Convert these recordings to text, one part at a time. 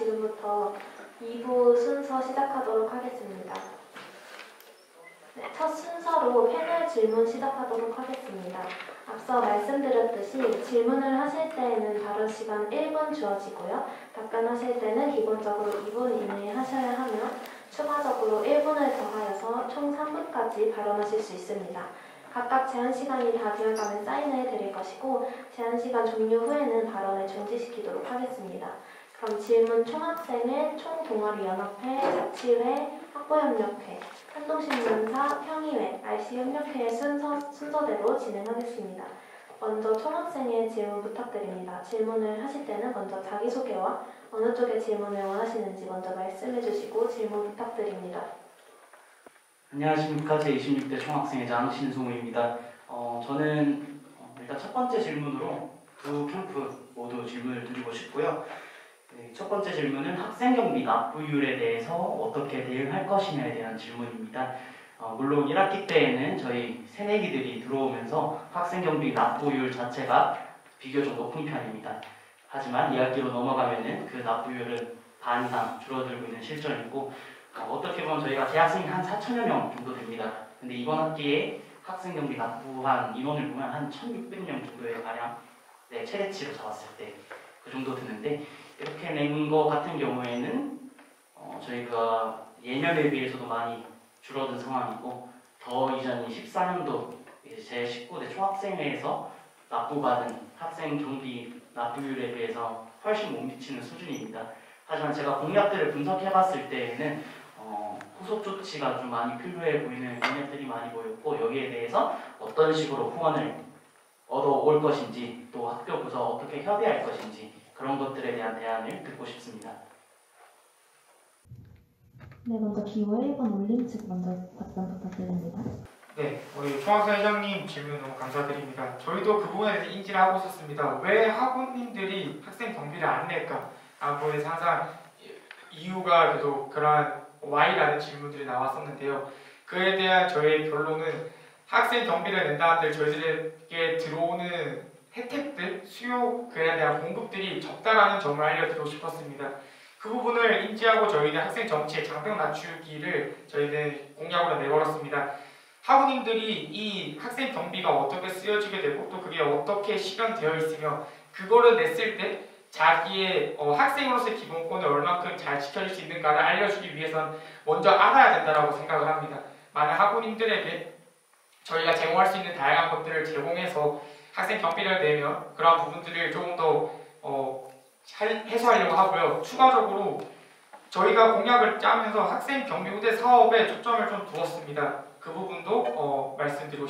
지금부터 2부 순서 시작하도록 하겠습니다. 네, 첫 순서로 패널 질문 시작하도록 하겠습니다. 앞서 말씀드렸듯이 질문을 하실 때에는 발언 시간 1분 주어지고요. 답변하실 때는 기본적으로 2분 이내에 하셔야 하며 추가적으로 1분을 더하여서 총 3분까지 발언하실 수 있습니다. 각각 제한 시간이 다 되어가는 사인을 드릴 것이고 제한 시간 종료 후에는 발언을 중지시키도록 하겠습니다. 그럼 질문 총학생회, 총동아리연합회, 자치회, 학부협력회, 한동신문사, 평의회, RC협력회의 순서대로 진행하겠습니다. 먼저 총학생회 질문 부탁드립니다. 질문을 하실 때는 먼저 자기소개와 어느 쪽에 질문을 원하시는지 먼저 말씀해 주시고 질문 부탁드립니다. 안녕하십니까. 제26대 총학생회장 신승우입니다. 저는 일단 첫 번째 질문으로 두 캠프 모두 질문을 드리고 싶고요. 네, 첫 번째 질문은 학생경비 납부율에 대해서 어떻게 대응할 것이냐에 대한 질문입니다. 물론 1학기 때에는 저희 새내기들이 들어오면서 학생경비 납부율 자체가 비교적 높은 편입니다. 하지만 2학기로 넘어가면은 그 납부율은 반 이상 줄어들고 있는 실정이고 어떻게 보면 저희가 재학생이 한 4천여 명 정도 됩니다. 근데 이번 학기에 학생경비 납부한 인원을 보면 한 1,600명 정도의 가량 최대치로 잡았을 때 그 정도 드는데 이렇게 낸 거 같은 경우에는 저희가 예년에 비해서도 많이 줄어든 상황이고 더 이전인 14년도 제19대 총학생회에서 납부받은 학생경비 납부율에 비해서 훨씬 못 미치는 수준입니다. 하지만 제가 공약들을 분석해봤을 때에는 후속 조치가 좀 많이 필요해 보이는 공약들이 많이 보였고 여기에 대해서 어떤 식으로 후원을 얻어올 것인지 또 학교 부서 어떻게 협의할 것인지 그런 것들에 대한 대안을 듣고 싶습니다. 네, 먼저 기호 1번 올림 측 먼저 답변 부탁드립니다. 네, 우리 총학생회장님 질문 너무 감사드립니다. 저희도 그 부분에 대해서 인지를 하고 있었습니다. 왜 학우님들이 학생 경비를 안 낼까? 그거에 대해서 항상 이유가 계속 그러한 Y라는 질문들이 나왔었는데요. 그에 대한 저의 결론은 학생 경비를 낸다 한들 저희들에게 들어오는 혜택들, 수요, 그에 대한 공급들이 적다라는 점을 알려드리고 싶었습니다. 그 부분을 인지하고 저희는 학생 정치의 장벽 낮추기를 저희는 공약으로 내걸었습니다. 학우님들이 이 학생 경비가 어떻게 쓰여지게 되고 또 그게 어떻게 실현되어 있으며 그거를 냈을 때 자기의 학생으로서의 기본권을 얼만큼 잘 지켜줄 수 있는가를 알려주기 위해선 먼저 알아야 된다고 생각을 합니다. 많은 학우님들에게 저희가 제공할 수 있는 다양한 것들을 제공해서 학생 경비를 내면 그런 부분들을 조금 더 해소하려고 하고요. 추가적으로 저희가 공약을 짜면서 학생 경비 우대 사업에 초점을 좀 두었습니다. 그 부분도 말씀드리고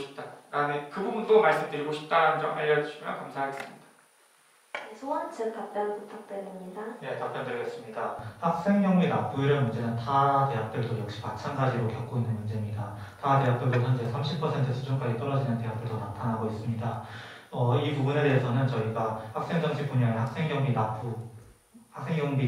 싶다라는 점 알려주시면 감사하겠습니다. 소원 측 답변 부탁드립니다. 네, 답변드리겠습니다. 학생경비 납부율의 문제는 타 대학들도 역시 마찬가지로 겪고 있는 문제입니다. 타 대학들도 현재 30% 수준까지 떨어지는 대학들도 나타나고 있습니다. 이 부분에 대해서는 저희가 학생정치 분야의 학생경비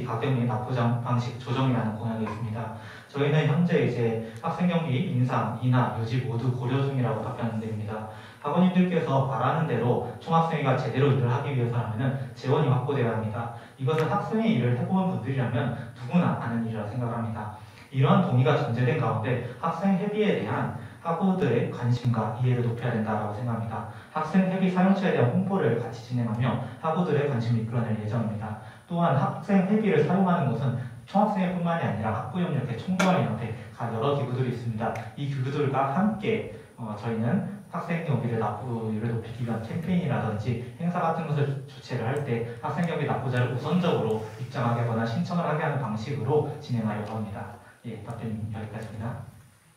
가격비 납부 방식 조정이라는 공약이 있습니다. 저희는 현재 이제 학생경비 인상, 인하, 유지 모두 고려 중이라고 답변드립니다. 학원님들께서 바라는 대로 총학생회가 제대로 일을 하기 위해서라면 재원이 확보되어야 합니다. 이것은 학생의 일을 해본 분들이라면 누구나 아는 일이라 생각합니다. 이러한 동의가 전제된 가운데 학생 회비에 대한 학우들의 관심과 이해를 높여야 된다고 생각합니다. 학생 회비 사용처에 대한 홍보를 같이 진행하며 학우들의 관심을 이끌어낼 예정입니다. 또한 학생 회비를 사용하는 것은 총학생회뿐만이 아니라 학부협력회, 총동아리연합회 여러 기구들이 있습니다. 이 기구들과 함께 저희는 학생경비를 납부율을 높이기 위한 캠페인이라든지 행사 같은 것을 주최를 할 때 학생경비 납부자를 우선적으로 입장하게 하거나 신청을 하게 하는 방식으로 진행하려고 합니다. 예, 답변 여기까지입니다.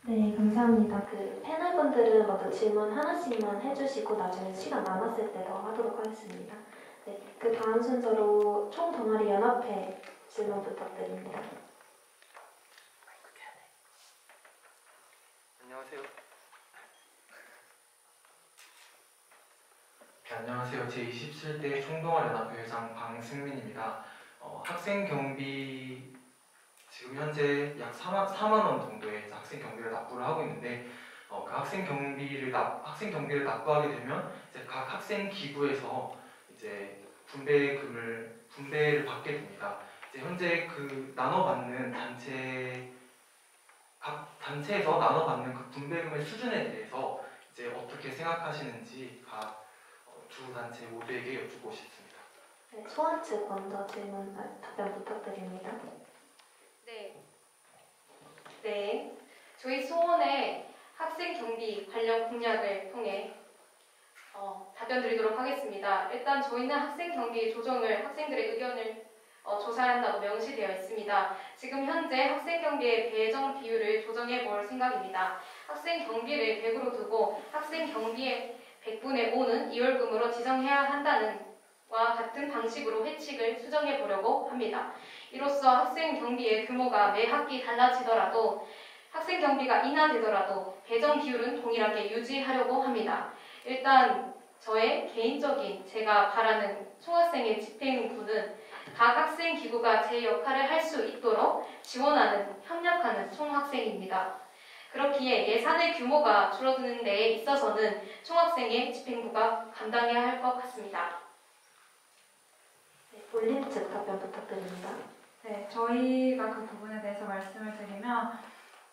네, 감사합니다. 그 패널분들은 먼저 질문 하나씩만 해주시고 나중에 시간 남았을 때 더 하도록 하겠습니다. 네, 그 다음 순서로 총동아리 연합회 질문 부탁드립니다. 안녕하세요. 네, 안녕하세요. 제27대 총동아리연합회 회장 방승민입니다. 학생 경비 지금 현재 약 4만 원 정도의 학생 경비를 납부를 하고 있는데 그 학생 경비를 납부하게 되면 이제 각 학생 기부에서 이제 분배를 받게 됩니다. 이제 현재 나눠받는 각 단체에서 나눠받는 그 분배금의 수준에 대해서 이제 어떻게 생각하시는지 각 두 단체 모두에게 여쭙고 싶습니다. 네, 소원 측 먼저 답변 부탁드립니다. 네. 저희 소원의 학생 경비 관련 공약을 통해 답변 드리도록 하겠습니다. 일단 저희는 학생 경비 조정을 학생들의 의견을 조사한다고 명시되어 있습니다. 지금 현재 학생 경비의 배정 비율을 조정해 볼 생각입니다. 학생 경비를 100으로 두고 학생 경비의 100분의 5는 2월금으로 지정해야 한다는 와 같은 방식으로 회칙을 수정해 보려고 합니다. 이로써 학생 경비의 규모가 매 학기 달라지더라도 학생 경비가 인하되더라도 배정 비율은 동일하게 유지하려고 합니다. 일단 저의 개인적인 제가 바라는 총학생의 집행부는 각 학생 기구가 제 역할을 할 수 있도록 지원하는, 협력하는 총학생입니다. 그렇기에 예산의 규모가 줄어드는 데에 있어서는 총학생의 집행부가 감당해야 할 것 같습니다. 네, 올림 측 답변 부탁드립니다. 네, 저희가 그 부분에 대해서 말씀을 드리면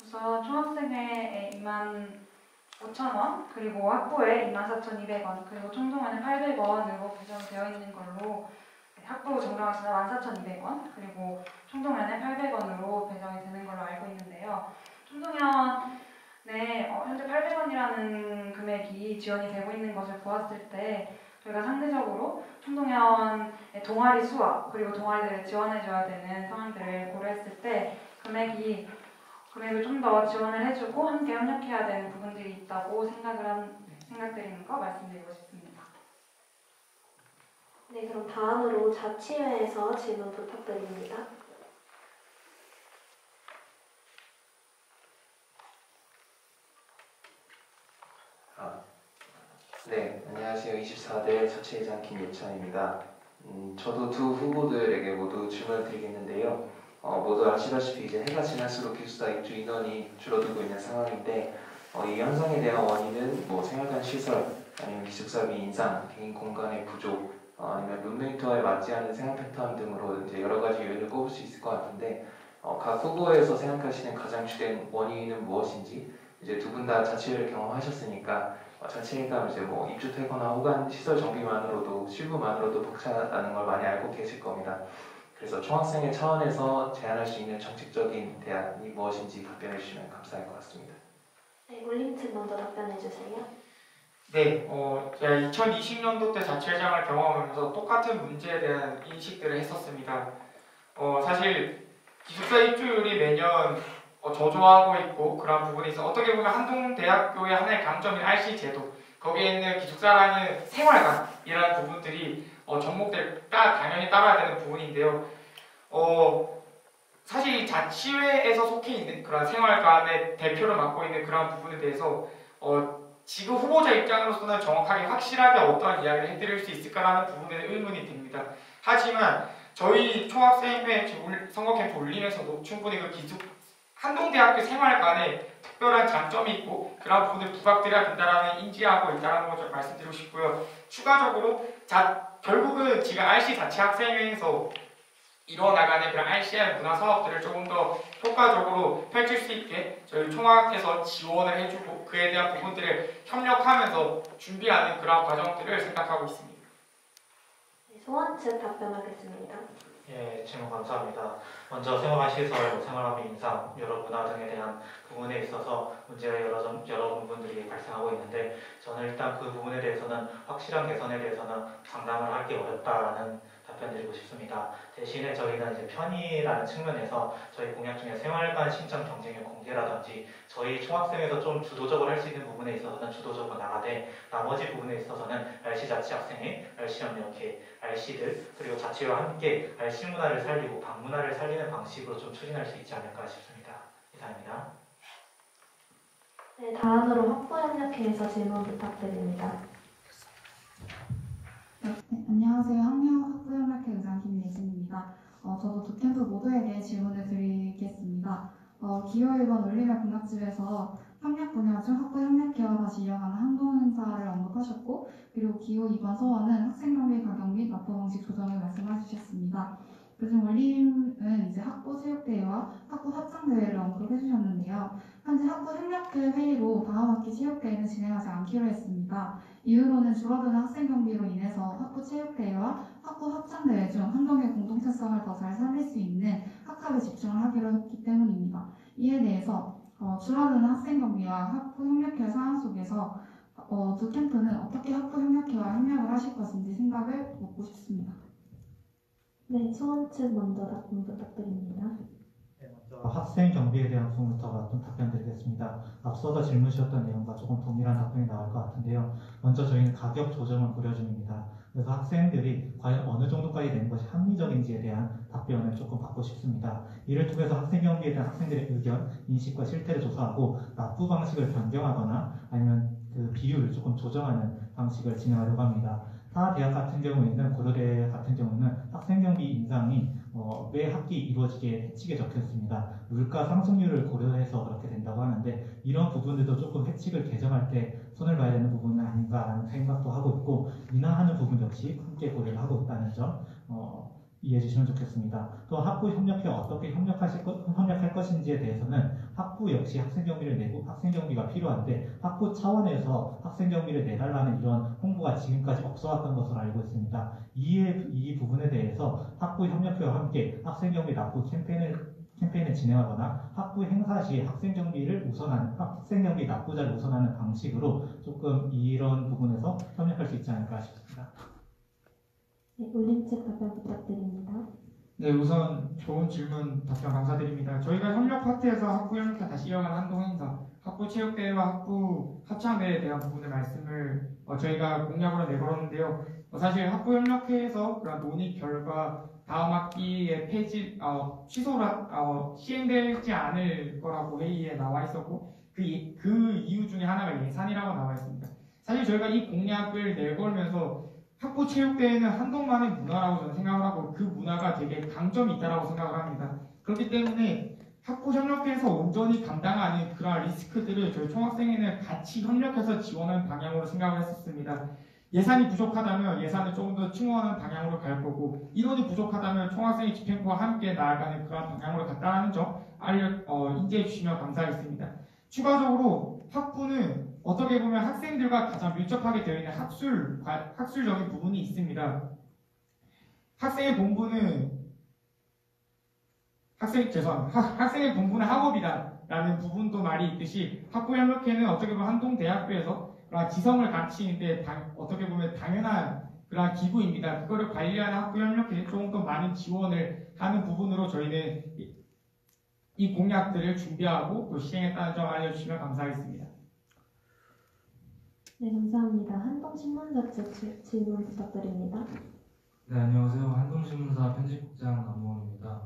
우선 총학생회 25,000원, 그리고 학부에 24,200원, 그리고 총동원에 800원으로 배정되어 있는 걸로 학부 정당학생은 14,200원, 그리고 총동원에 800원으로 배정이 되는 걸로 알고 있는데요. 총동원에 현재 800원이라는 금액이 지원이 되고 있는 것을 보았을 때 저희가 상대적으로 총동원의 동아리 수와 그리고 동아리들을 지원해줘야 되는 상황들을 고려했을 때 금액을 좀 더 지원을 해주고 함께 협력해야 되는 부분들이 있다고 생각드리는 거 말씀드리고 싶습니다. 네, 그럼 다음으로 자치회에서 질문 부탁드립니다. 네, 안녕하세요. 24대 자치회장 김예찬입니다. 저도 두 후보들에게 모두 질문을 드리겠는데요. 모두 아시다시피 이제 해가 지날수록 기숙사 입주 인원이 줄어들고 있는 상황인데 이 현상에 대한 원인은 생활관 시설, 아니면 기숙사비 인상, 개인 공간의 부족, 아니면 룸메이트와의 맞지 않는 생활 패턴 등으로 이제 여러 가지 요인을 꼽을 수 있을 것 같은데 각 후보에서 생각하시는 가장 주된 원인은 무엇인지 이제 두 분 다 자치회를 경험하셨으니까 자치회가 이제 입주되거나 혹은 시설 정비만으로도 실무만으로도 벅차다는 걸 많이 알고 계실 겁니다. 그래서 총학생회 차원에서 제안할 수 있는 정책적인 대안이 무엇인지 답변해 주시면 감사할 것 같습니다. 네, 올림 측 먼저 답변해 주세요. 네, 제가 2020년도 때 자치회장을 경험하면서 똑같은 문제에 대한 인식들을 했었습니다. 사실 기숙사 입주율이 매년 저조하고 있고 그런 부분에 있어 어떻게 보면 한동대학교의 하나의 강점인 RC 제도, 거기에 있는 기숙사라는 생활관이라는 부분들이 당연히 따라야 되는 부분인데요. 사실 자치회에서 속해 있는 그런 생활관의 대표를 맡고 있는 그런 부분에 대해서 지금 후보자 입장으로서는 정확하게 확실하게 어떠한 이야기를 해드릴 수 있을까라는 부분에 의문이 듭니다. 하지만 저희 총학생회 선거 캠프 울림에서도 충분히 한동대학교 생활관에 특별한 장점이 있고 그런 부분을 부각드려야 된다는 인지하고 있다는 걸 말씀드리고 싶고요. 추가적으로 결국은 지금 RC 자치학생회에서 이뤄나가는 그런 RCI 문화 사업들을 조금 더 효과적으로 펼칠 수 있게 저희 총학에서 지원을 해주고 그에 대한 부분들을 협력하면서 준비하는 그런 과정들을 생각하고 있습니다. 네, 소원 측 답변하겠습니다. 예, 질문 감사합니다. 먼저 생활관 시설, 생활비 인상, 여러 문화 등에 대한 부분에 있어서 문제가 여러 부분들이 발생하고 있는데 저는 일단 그 부분에 대해서는 확실한 개선에 대해서는 장담을 하기 어렵다라는 답변드리고 싶습니다. 대신에 저희는 이제 편의라는 측면에서 저희 공약 중에 생활관 신청 경쟁률 공개라든지 저희 총학생에서 좀 주도적으로 할 수 있는 부분에 있어서는 주도적으로 나가되 나머지 부분에 있어서는 RC 자치학생회, RC 협력회, RC들 그리고 자치회와 함께 RC 문화를 살리고 방문화를 살리는 방식으로 좀 추진할 수 있지 않을까 싶습니다. 이상입니다. 네, 다음으로 학부협력회에서 질문 부탁드립니다. 네, 안녕하세요. 학부협력회 의장 김예진입니다. 저도 두 캠프 모두에게 질문을 드리겠습니다. 기호 1번 울림의 공약집에서 협력 분야 중 학부협력회와 다시 이어가는 항공행사를 언급하셨고 그리고 기호 2번 서원은 학생경비 가격 및 납부 방식 조정을 말씀해 주셨습니다. 그중 올림은 이제 학부 체육대회와 학부 합창대회를 언급해 주셨는데요. 현재 학부 협력회 회의로 다음 학기 체육대회는 진행하지 않기로 했습니다. 이유로는 줄어드는 학생 경비로 인해서 학부 체육대회와 학부 합창대회 중 한동의 공동체성을 더 잘 살릴 수 있는 학합에 집중을 하기로 했기 때문입니다. 이에 대해서 줄어드는 학생 경비와 학부 협력회 상황 속에서 두 캠프는 어떻게 학부 협력회와 협력을 하실 것인지 생각을 묻고 싶습니다. 네, 수원 측 먼저 답변 부탁드립니다. 네, 먼저 학생 경비에 대한 부분부터 답변 드리겠습니다. 앞서서 질문 주셨던 내용과 조금 동일한 답변이 나올 것 같은데요. 먼저 저희는 가격 조정을 고려 중입니다. 그래서 학생들이 과연 어느 정도까지 내는 것이 합리적인지에 대한 답변을 조금 받고 싶습니다. 이를 통해서 학생 경비에 대한 학생들의 의견, 인식과 실태를 조사하고 납부 방식을 변경하거나 아니면 그 비율을 조금 조정하는 방식을 진행하려고 합니다. 타 대학 같은 경우에는 고려대 같은 경우는 학생 경비 인상이 매 학기 이루어지게 해칙에 적혀 있습니다. 물가 상승률을 고려해서 그렇게 된다고 하는데 이런 부분들도 조금 해칙을 개정할 때 손을 봐야 되는 부분은 아닌가라는 생각도 하고 있고 인하하는 부분 역시 함께 고려를 하고 있다는 점 이해해 주시면 좋겠습니다. 또 학부 협력회 어떻게 협력할 것인지에 대해서는 학부 역시 학생 경비를 내고 학생 경비가 필요한데 학부 차원에서 학생 경비를 내달라는 이런 홍보가 지금까지 없어왔던 것으로 알고 있습니다. 이 부분에 대해서 학부 협력회와 함께 학생 경비 납부 캠페인을 진행하거나 학부 행사 시 학생 경비를 우선하는 학생 경비 납부자를 우선하는 방식으로 조금 이런 부분에서 협력할 수 있지 않을까 싶습니다. 네, 올림 측 답변 부탁드립니다. 네, 우선 좋은 질문 답변 감사드립니다. 저희가 협력 파트에서 학부 협력회 다시 이어가는 한동 행사, 학부 체육대회와 학부 합창대회에 대한 부분을 말씀을 저희가 공약으로 내걸었는데요. 사실 학부 협력회에서 그런 논의 결과 다음 학기에 시행되지 않을 거라고 회의에 나와 있었고 그 이유 중에 하나가 예산이라고 나와 있습니다. 사실 저희가 이 공약을 내걸면서 학부 체육대회는 한동만의 문화라고 저는 생각을 하고 그 문화가 되게 강점이 있다고 생각을 합니다. 그렇기 때문에 학부 협력회에서 온전히 감당하는 그런 리스크들을 저희 총학생회는 같이 협력해서 지원하는 방향으로 생각을 했었습니다. 예산이 부족하다면 예산을 조금 더 증원하는 방향으로 갈 거고 인원이 부족하다면 총학생회 집행부와 함께 나아가는 그런 방향으로 갔다는 점 인지해 주시면 감사하겠습니다. 추가적으로 학부는 어떻게 보면 학생들과 가장 밀접하게 되어 있는 학술적인 부분이 있습니다. 학생의 본분은 학업이다라는 부분도 말이 있듯이 학부협력회는 어떻게 보면 한동대학교에서 그런 지성을 갖추는데 어떻게 보면 당연한 그런 기구입니다. 그거를 관리하는 학부협력회에 조금 더 많은 지원을 하는 부분으로 저희는 이 공약들을 준비하고 또 시행했다는 점 알려주시면 감사하겠습니다. 네, 감사합니다. 한동신문사 측 질문 부탁드립니다. 네, 안녕하세요. 한동신문사 편집국장 남무원입니다.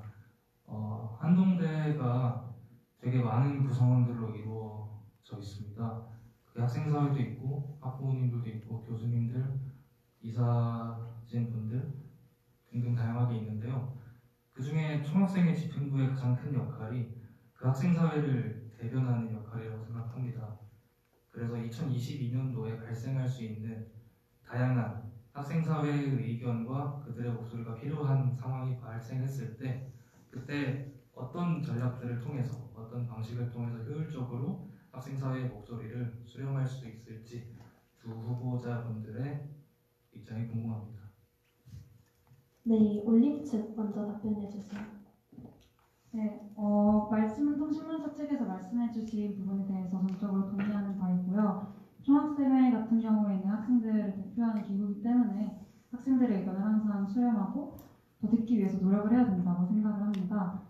한동대가 되게 많은 구성원들로 이루어져 있습니다. 학생사회도 있고 학부모님들도 있고 교수님들, 이사진분들 등등 다양하게 있는데요. 그 중에 총학생회 집행부의 가장 큰 역할이 그 학생사회를 대변하는 역할이라고 생각합니다. 그래서 2022년도에 발생할 수 있는 다양한 학생사회의 의견과 그들의 목소리가 필요한 상황이 발생했을 때 그때 어떤 전략들을 통해서 어떤 방식을 통해서 효율적으로 학생사회의 목소리를 수렴할 수 있을지 두 후보자분들의 입장이 궁금합니다. 네, 올림 측 먼저 답변해 주세요. 네, 말씀은 통신문서 측에서 말씀해주신 부분에 대해서 전적으로 동의하는 바이고요. 총학생회 같은 경우에는 학생들을 대표하는 기구이기 때문에 학생들의 의견을 항상 수렴하고 더 듣기 위해서 노력을 해야 된다고 생각을 합니다.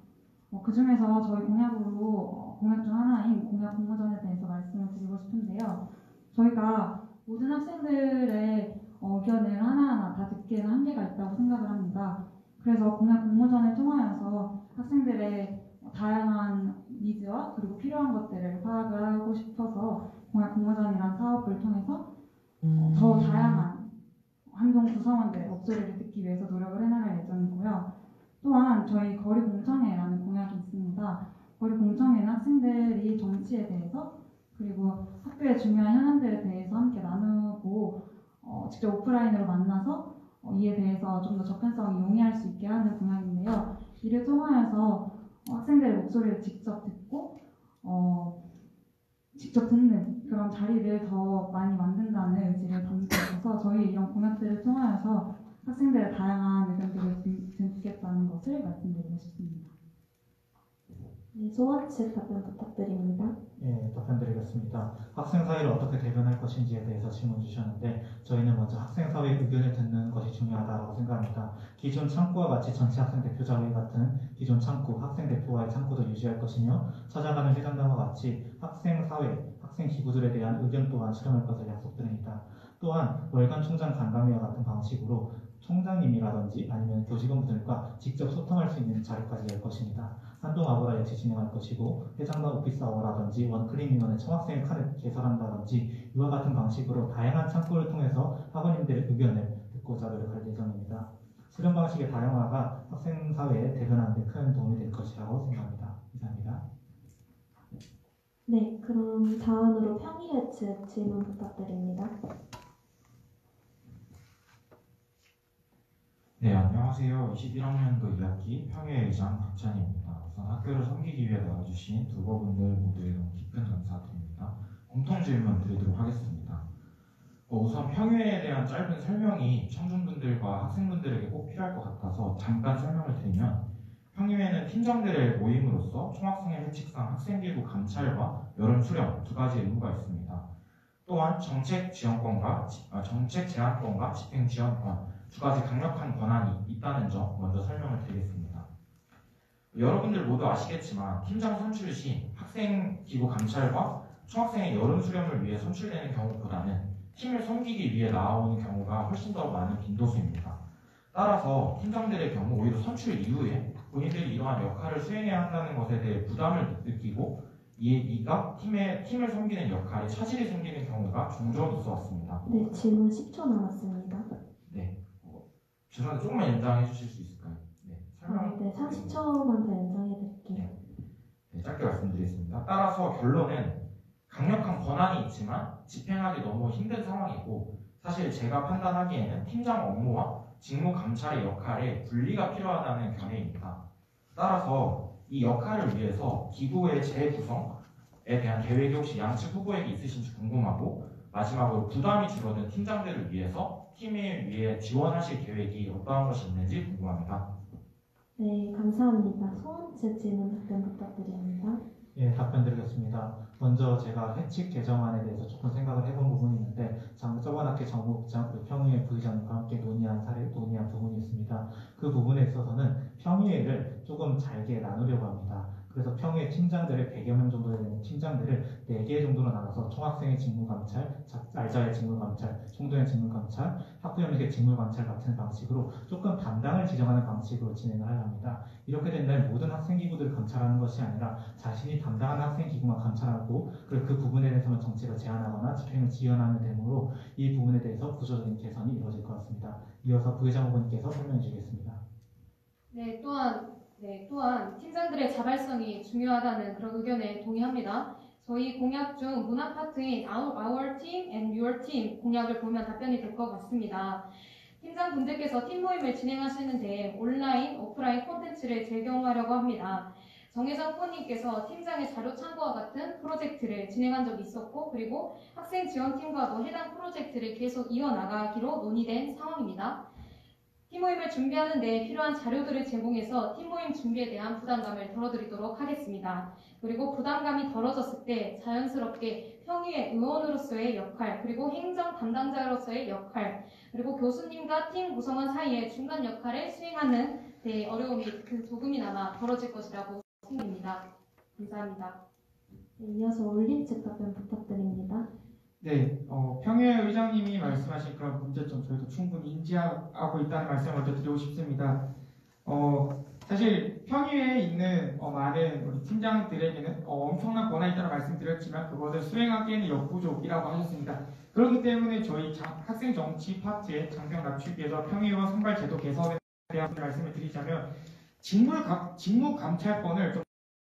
그 중에서 저희 공약 중 하나인 공약 공모전에 대해서 말씀을 드리고 싶은데요. 저희가 모든 학생들의 의견을 하나하나 다 듣기에는 한계가 있다고 생각을 합니다. 그래서 공약 공모전을 통하여서 학생들의 다양한 니즈와 그리고 필요한 것들을 파악을 하고 싶어서 공약 공모전이라는 사업을 통해서 더 다양한 한동 구성원들의 목소리를 듣기 위해서 노력을 해나갈 예정이고요. 또한 저희 거리공청회라는 공약이 있습니다. 거리공청회는 학생들이 정치에 대해서 그리고 학교의 중요한 현안들에 대해서 함께 나누고 직접 오프라인으로 만나서 이에 대해서 좀 더 접근성이 용이할 수 있게 하는 공약인데요. 이를 통하여서 학생들의 목소리를 직접 듣고 직접 듣는 그런 자리를 더 많이 만든다는 의지를 담고 있어서 저희 이런 공약들을 통하여서 학생들의 다양한 의견들을 듣겠다는 것을 말씀드리고 싶습니다. 네, 소원 측 답변 부탁드립니다. 예, 답변드리겠습니다. 학생사회를 어떻게 대변할 것인지에 대해서 질문 주셨는데 저희는 먼저 학생사회의 의견을 듣는 것이 중요하다고 생각합니다. 기존 창구와 같이 전체 학생 대표자회 같은 기존 창구, 학생 대표와의 창구도 유지할 것이며 찾아가는 회장단과 같이 학생사회, 학생 기구들에 대한 의견 또한 수렴할 것을 약속드립니다. 또한 월간 총장 간담회와 같은 방식으로 총장님이라든지 아니면 교직원분들과 직접 소통할 수 있는 자리까지 열 것입니다. 한동 아고라 역시 진행할 것이고 회장단 오피스 아워라든지 원클릭 민원의 청학생의 칸을 개설한다든지 이와 같은 방식으로 다양한 창구를 통해서 학원님들의 의견을 듣고자 노력할 예정입니다. 수련 방식의 다양화가 학생사회에 대변하는 데 큰 도움이 될 것이라고 생각합니다. 이상입니다. 네, 그럼 다음으로 평의회 측 질문 부탁드립니다. 네, 안녕하세요. 21학년도 2학기 평의회 의장 박찬희입니다. 우선 학교를 섬기기 위해 나와주신 두거분들 모두에 너무 깊은 감사드립니다. 공통 질문 드리도록 하겠습니다. 우선 평의회에 대한 짧은 설명이 청중분들과 학생분들에게 꼭 필요할 것 같아서 잠깐 설명을 드리면 평의회는 팀장들의 모임으로서 총학생회 회칙상 학생기구 감찰과 여름 수령 두 가지 의무가 있습니다. 또한 정책 제한권과 집행 지원권 두 가지 강력한 권한이 있다는 점 먼저 설명을 드리겠습니다. 여러분들 모두 아시겠지만 팀장 선출 시 학생기구 감찰과 총학생의 여름 수렴을 위해 선출되는 경우보다는 팀을 섬기기 위해 나오는 경우가 훨씬 더 많은 빈도수입니다. 따라서 팀장들의 경우 오히려 선출 이후에 본인들이 이러한 역할을 수행해야 한다는 것에 대해 부담을 느끼고 이가 팀을 섬기는 역할에 차질이 생기는 경우가 종종 있어 왔습니다. 네, 질문 10초 남았습니다. 네. 죄송한데 조금만 연장해 주실 수 있을까요? 네, 네, 30초만 더 연장해 드릴게요. 네, 짧게 말씀드리겠습니다. 따라서 결론은 강력한 권한이 있지만 집행하기 너무 힘든 상황이고 사실 제가 판단하기에는 팀장 업무와 직무 감찰의 역할에 분리가 필요하다는 견해입니다. 따라서 이 역할을 위해서 기구의 재구성에 대한 계획이 혹시 양측 후보에게 있으신지 궁금하고 마지막으로 부담이 줄어든 팀장들을 위해서 팀을 위해 지원하실 계획이 어떠한 것이 있는지 궁금합니다. 네, 감사합니다. 소원 측 질문 답변 부탁드립니다. 예, 답변드리겠습니다. 먼저 제가 회칙 개정안에 대해서 조금 생각을 해본 부분이 있는데 저번 학기 정무국장 평의회 부의장과 함께 논의한 부분이 있습니다. 그 부분에 있어서는 평의회를 조금 잘게 나누려고 합니다. 그래서 평의회 팀장들을 100여 명 정도 되는 팀장들을 4개 정도로 나눠서 총학생의 직무감찰, 알자의 직무감찰, 총동의 직무감찰, 학부형식의 직무감찰 같은 방식으로 조금 담당을 지정하는 방식으로 진행을 하려 합니다. 이렇게 된다면 모든 학생기구들을 감찰하는 것이 아니라 자신이 담당하는 학생기구만 감찰하고 그리고 그 부분에 대해서만 정책을 제안하거나 집행을 지원하는 되므로 이 부분에 대해서 구조적인 개선이 이루어질 것 같습니다. 이어서 부회장 후보님께서 설명해 주시겠습니다. 네, 또한 팀장들의 자발성이 중요하다는 그런 의견에 동의합니다. 저희 공약 중 문화 파트인 Our Team and Your Team 공약을 보면 답변이 될 것 같습니다. 팀장분들께서 팀 모임을 진행하시는데 온라인, 오프라인 콘텐츠를 제공하려고 합니다. 정혜정 후보님께서 팀장의 자료 참고와 같은 프로젝트를 진행한 적이 있었고 그리고 학생 지원팀과도 해당 프로젝트를 계속 이어나가기로 논의된 상황입니다. 팀모임을 준비하는 데 필요한 자료들을 제공해서 팀모임 준비에 대한 부담감을 덜어드리도록 하겠습니다. 그리고 부담감이 덜어졌을 때 자연스럽게 평의회 의원으로서의 역할, 그리고 행정 담당자로서의 역할, 그리고 교수님과 팀 구성원 사이의 중간 역할을 수행하는 데 어려움이 조금이나마 덜어질 것이라고 생각합니다. 감사합니다. 네, 이어서 올림 측 답변 부탁드립니다. 네, 평의회 의장님이 말씀하신 그런 문제점 저희도 충분히 인지하고 있다는 말씀을 먼저 드리고 싶습니다. 사실 평의회에 있는 많은 우리 팀장들에게는 엄청난 권한이 있다는 말씀드렸지만 그것을 수행하기에는 역부족이라고 하셨습니다. 그렇기 때문에 저희 학생 정치 파트의 장벽 낮추기 위해서 평의회원 선발 제도 개선에 대한 말씀을 드리자면 직무 감찰권을 좀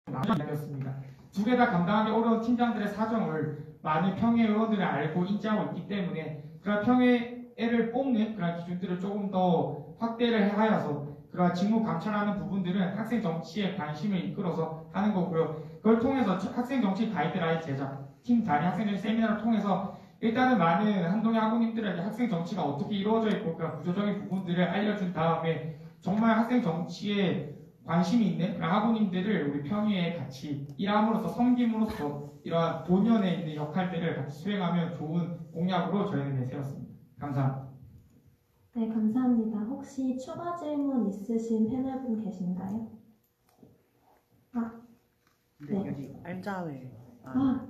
나뉘었습니다. 두 개 다 감당하기 어려운 팀장들의 사정을 많은 평의회 의원들이 알고 인지하고 있기 때문에 그런 평의회 애를 뽑는 그런 기준들을 조금 더 확대를 하여서 그런 직무 감찰하는 부분들은 학생 정치에 관심을 이끌어서 하는 거고요. 그걸 통해서 학생 정치 가이드라인 제작, 팀 단위 학생들 세미나를 통해서 일단은 많은 한동희 학우님들에게 학생 정치가 어떻게 이루어져 있고 그런 구조적인 부분들을 알려준 다음에 정말 학생 정치에 관심이 있는 그런 학우님들을 우리 편의에 같이 일함으로써 섬김으로써 이러한 본연에 있는 역할들을 같이 수행하면 좋은 공약으로 저희는 내세웠습니다. 감사합니다. 네, 감사합니다. 혹시 추가 질문 있으신 패널분 계신가요? 네, 여기 알자회.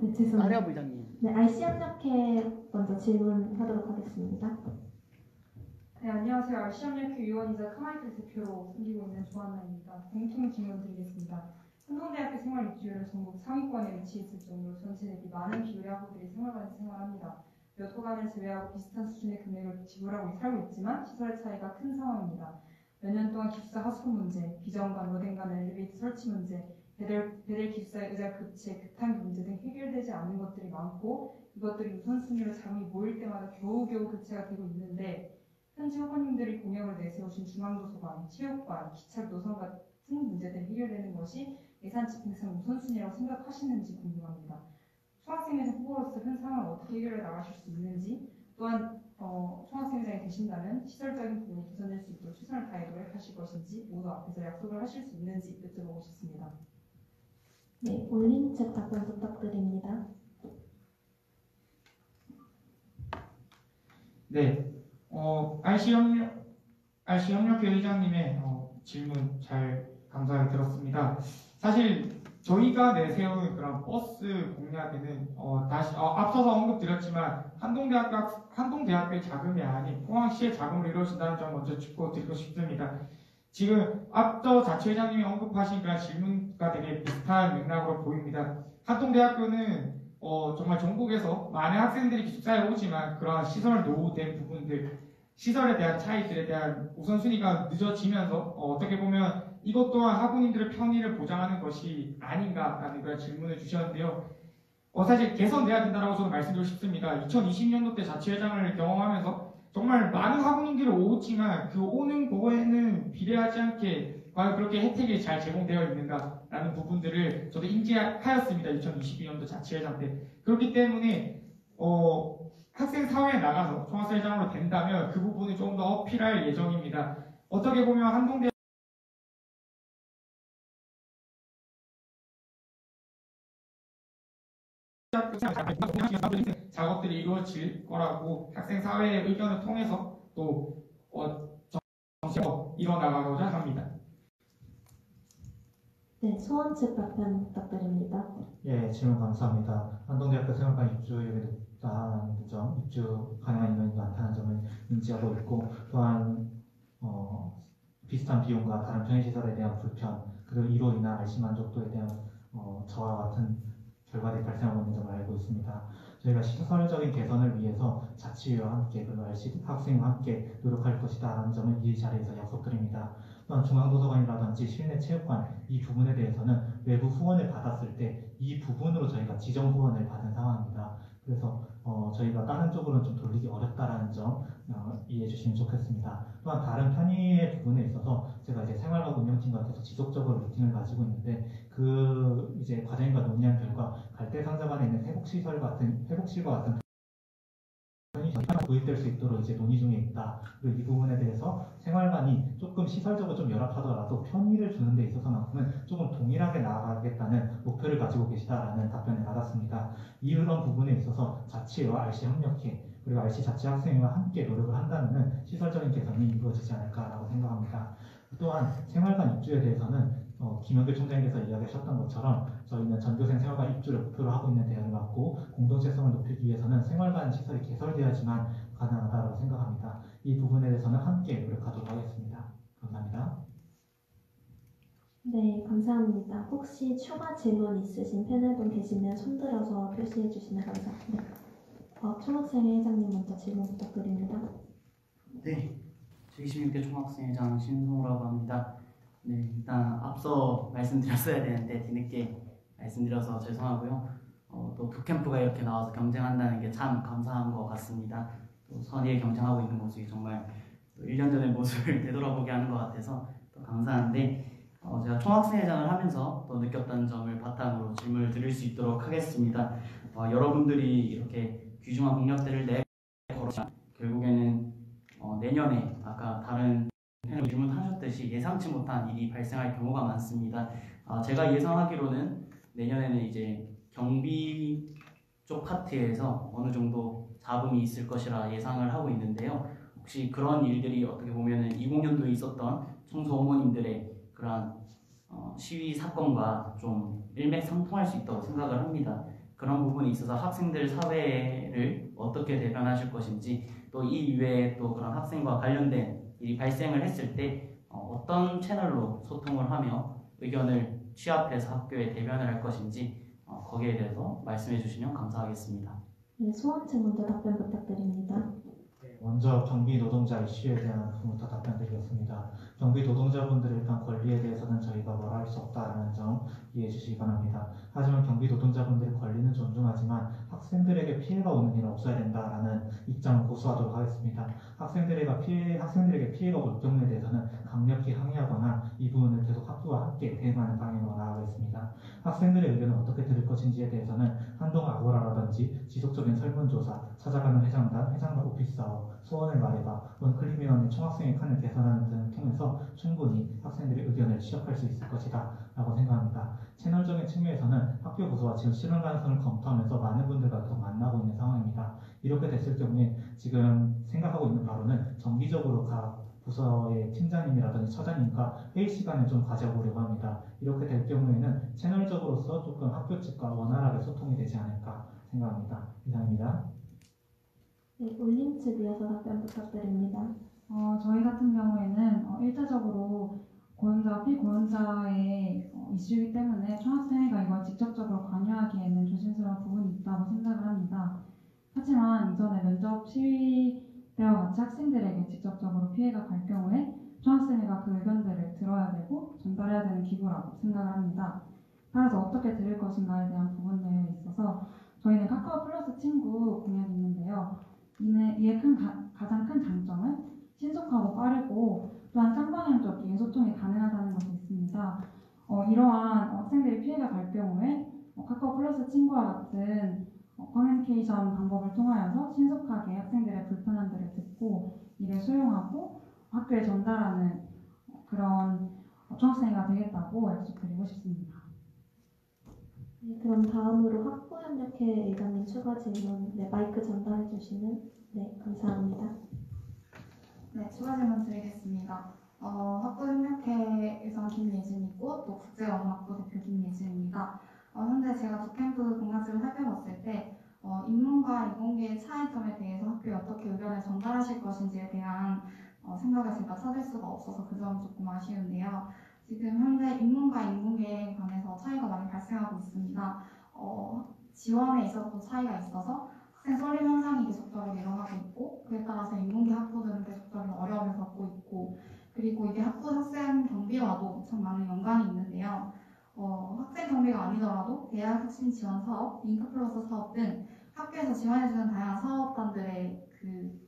네, 죄송합니다. 아려 부장님. 네, RC 협력회 먼저 질문하도록 하겠습니다. 네, 안녕하세요. RC협력회 위원이자 카마이클 대표로 섬기고 있는 조한나입니다. 공통 질문 드리겠습니다. 한동대학교 생활입주율은 전국 상위권에 위치했을 정도로 전체 대비 많은 비율의 학우들이 생활관에서 생활합니다. 몇 호간을 제외하고 비슷한 수준의 금액을 지불하고 살고 있지만 시설 차이가 큰 상황입니다. 몇 년 동안 기숙사 하수 문제, 비정관, 로댕관 엘리베이터 설치 문제, 배들 기숙사의 의자 급체, 급탕기 문제 등 해결되지 않는 것들이 많고 이것들이 우선순위로 잠이 모일 때마다 겨우겨우 교체가 되고 있는데 현지 후보님들이 공약을 내세우신 중앙도서관, 체육관, 기차 노선 같은 문제들이 해결되는 것이 예산 집행상 우선순위라고 생각하시는지 궁금합니다. 총학생회장 후보로서 현 상황을 어떻게 해결해 나가실 수 있는지 또한 총학생회장이 되신다면 시설적인 부분이 개선될 수 있도록 최선을 다해 노력하실 것인지 모두 앞에서 약속을 하실 수 있는지 여쭤보고 싶습니다. 네, 올린 책 답변 부탁드립니다. 네, RC협력회 의장님의 질문 잘 감사하게 들었습니다. 사실 저희가 내세운 그런 버스 공약에는 앞서서 언급드렸지만 한동대학교의 자금이 아닌 포항시의 자금으로 이루어진다는 점 먼저 짚어드리고 싶습니다. 지금 앞서 자치회장님이 언급하신 그런 질문과 되게 비슷한 맥락으로 보입니다. 한동대학교는 정말 전국에서 많은 학생들이 기숙사에 오지만 그러한 시설 노후된 부분들, 시설에 대한 차이들에 대한 우선순위가 늦어지면서 어떻게 보면 이것 또한 학우님들의 편의를 보장하는 것이 아닌가라는 그런 질문을 주셨는데요. 사실 개선돼야 된다고 저는 말씀드리고 싶습니다. 2020년도 때 자치회장을 경험하면서 정말 많은 학우님들이 오지만 그 오는 거에는 비례하지 않게 과연 그렇게 혜택이 잘 제공되어 있는가라는 부분들을 저도 인지하였습니다. 2022년도 자치회장 때. 그렇기 때문에 학생 사회에 나가서 총학생회장으로 된다면 그 부분을 좀 더 어필할 예정입니다. 어떻게 보면 한동대 작업들이 이루어질 거라고 학생 사회의 의견을 통해서 또 정치로 이뤄나가고자 합니다. 네, 소원 측 답변 부탁드립니다. 예, 질문 감사합니다. 한동대학교 생활관 입주율이 높다는 점, 입주 가능한 인원이 많다는 점을 인지하고 있고, 또한 비슷한 비용과 다른 편의시설에 대한 불편, 그리고 이로 인한 RC 만족도에 대한 저와 같은 결과들이 발생하고 있는 점을 알고 있습니다. 저희가 시설적인 개선을 위해서 자치회와 함께 그리고 RC 학생과 함께 노력할 것이다라는 점을 이 자리에서 약속드립니다. 또한 중앙도서관이라든지 실내 체육관 이 부분에 대해서는 외부 후원을 받았을 때 이 부분으로 저희가 지정 후원을 받은 상황입니다. 그래서 저희가 다른 쪽으로는 좀 돌리기 어렵다라는 점 이해해 주시면 좋겠습니다. 또한 다른 편의의 부분에 있어서 제가 이제 생활관 운영팀과 계속 지속적으로 미팅을 가지고 있는데 그 이제 과장님과 논의한 결과 갈대상자관에 있는 회복실과 같은 편의시설이 도입될 수 있도록 이제 논의 중에 있다. 그리고 이 부분에 대해서 생활관이 조금 시설적으로 좀 열악하더라도 편의를 주는 데 있어서만큼은 조금 동일하게 나아가겠다는 목표를 가지고 계시다라는 답변을 받았습니다. 이런 부분에 있어서 자치회와 RC 협력회 그리고 RC 자치학생회와 함께 노력을 한다면 시설적인 개선이 이루어지지 않을까라고 생각합니다. 또한 생활관 입주에 대해서는 김영길 총장님께서 이야기하셨던 것처럼 저희는 전교생 생활관 입주를 목표로 하고 있는 대안을 맞고 공동체성을 높이기 위해서는 생활관 시설이 개설되어야지만 가능하다고 생각합니다. 이 부분에 대해서는 함께 노력하도록 하겠습니다. 감사합니다. 네, 감사합니다. 혹시 추가 질문 있으신 패널분 계시면 손들어서 표시해 주시면 감사합니다. 총학생회 회장님 먼저 질문 부탁드립니다. 네, 제26대 총학생회장 신성우라고 합니다. 네, 일단 앞서 말씀드렸어야 되는데 뒤늦게 말씀드려서 죄송하고요. 또 북캠프가 이렇게 나와서 경쟁한다는 게 참 감사한 것 같습니다. 또 선의에 경쟁하고 있는 모습이 정말 또 1년 전의 모습을 되돌아보게 하는 것 같아서 또 감사한데 제가 총학생회장을 하면서 또 느꼈던 점을 바탕으로 질문을 드릴 수 있도록 하겠습니다. 여러분들이 이렇게 귀중한 공약들을 내걸으시면 결국에는 내년에 아까 다른 패널 질문하셨듯이 예상치 못한 일이 발생할 경우가 많습니다. 제가 예상하기로는 내년에는 이제 경비 쪽 파트에서 어느 정도 잡음이 있을 것이라 예상을 하고 있는데요. 혹시 그런 일들이 어떻게 보면은 20년도에 있었던 청소 어머님들의 그러한 시위 사건과 좀 일맥상통할 수 있다고 생각을 합니다. 그런 부분에 있어서 학생들 사회를 어떻게 대변하실 것인지 또 이 이외에 또 그런 학생과 관련된 일이 발생을 했을 때 어떤 채널로 소통을 하며 의견을 취합해서 학교에 대변을 할 것인지 거기에 대해서 말씀해 주시면 감사하겠습니다. 네, 소원책 먼저 답변 부탁드립니다. 먼저 경비 노동자 이슈에 대한 부분부터 답변드리겠습니다. 경비 노동자분들의 일단 권리에 대해서는 저희가 뭐라 할 수 없다는 점 이해해 주시기 바랍니다. 하지만 경비 노동자분들의 권리는 존중하지만 학생들에게 피해가 오는 일은 없어야 된다라는 입장을 고수하도록 하겠습니다. 학생들에게 피해가 올 경우에 대해서는 강력히 항의하거나 이 부분을 계속 학교와 함께 대응하는 방향으로 나아가겠습니다. 학생들의 의견을 어떻게 들을 것인지에 대해서는 한동 아고라라든지 지속적인 설문조사, 찾아가는 회장단 오피스사업, 소원을 말해봐, 원클리미너의 총학생의 칸을 개선하는 등을 통해서 충분히 학생들의 의견을 취합할 수 있을 것이다 라고 생각합니다. 채널적인 측면에서는 학교 부서와 지금 실현 가능성을 검토하면서 많은 분들과 계속 만나고 있는 상황입니다. 이렇게 됐을 경우에 지금 생각하고 있는 바로는 정기적으로 각 부서의 팀장님이라든지 처장님과 회의 시간을 좀 가져보려고 합니다. 이렇게 될 경우에는 채널적으로서 조금 학교 측과 원활하게 소통이 되지 않을까 생각합니다. 이상입니다. 네, 올림 측 이어서 답변 부탁드립니다. 저희 같은 경우에는 일차적으로 고용자와 피고용자의 이슈이기 때문에 총학생회가 이걸 직접적으로 관여하기에는 조심스러운 부분이 있다고 생각을 합니다. 하지만 이전에 면접 시위 때와 같이 학생들에게 직접적으로 피해가 갈 경우에 총학생회가 그 의견들을 들어야 되고 전달해야 되는 기구라고 생각을 합니다. 따라서 어떻게 들을 것인가에 대한 부분에 있어서 저희는 카카오 플러스 친구 공약이 있는데요. 이에 가장 큰 장점은 신속하고 빠르고 또한 쌍방향적인 소통이 가능하다는 것이 있습니다. 이러한 학생들이 피해가 갈 경우에 카카오 플러스 친구와 같은 커뮤니케이션 방법을 통하여서 신속하게 학생들의 불편함들을 듣고 이를 수용하고 학교에 전달하는 그런 총학생회가 되겠다고 약속드리고 싶습니다. 네, 그럼 다음으로 학부협력회 의장님 추가 질문, 마이크 전달해 주시면 감사합니다. 네, 추가 질문 드리겠습니다. 학부협력회 의장 김예진이고 또 국제어학부 대표 김예진입니다. 현재 제가 두 캠프 공약집을 살펴봤을 때 인문과 인공계의 차이점에 대해서 학교에 어떻게 의견을 전달하실 것인지에 대한 생각을 제가 찾을 수가 없어서 그 점이 조금 아쉬운데요. 지금 현재 인문과 인공계에 관해서 차이가 많이 발생하고 있습니다. 지원에 있어서도 차이가 있어서 학생 쏠림 현상이 계속적으로 일어나고 있고 그에 따라서 인문계 학부들은 계속적인 어려움을 겪고 있고 그리고 이게 학생 경비와도 참 많은 연관이 있는데요. 학생 경비가 아니더라도 대학 혁신 지원 사업, 링크플러스 사업 등 학교에서 지원해주는 다양한 사업단들의 그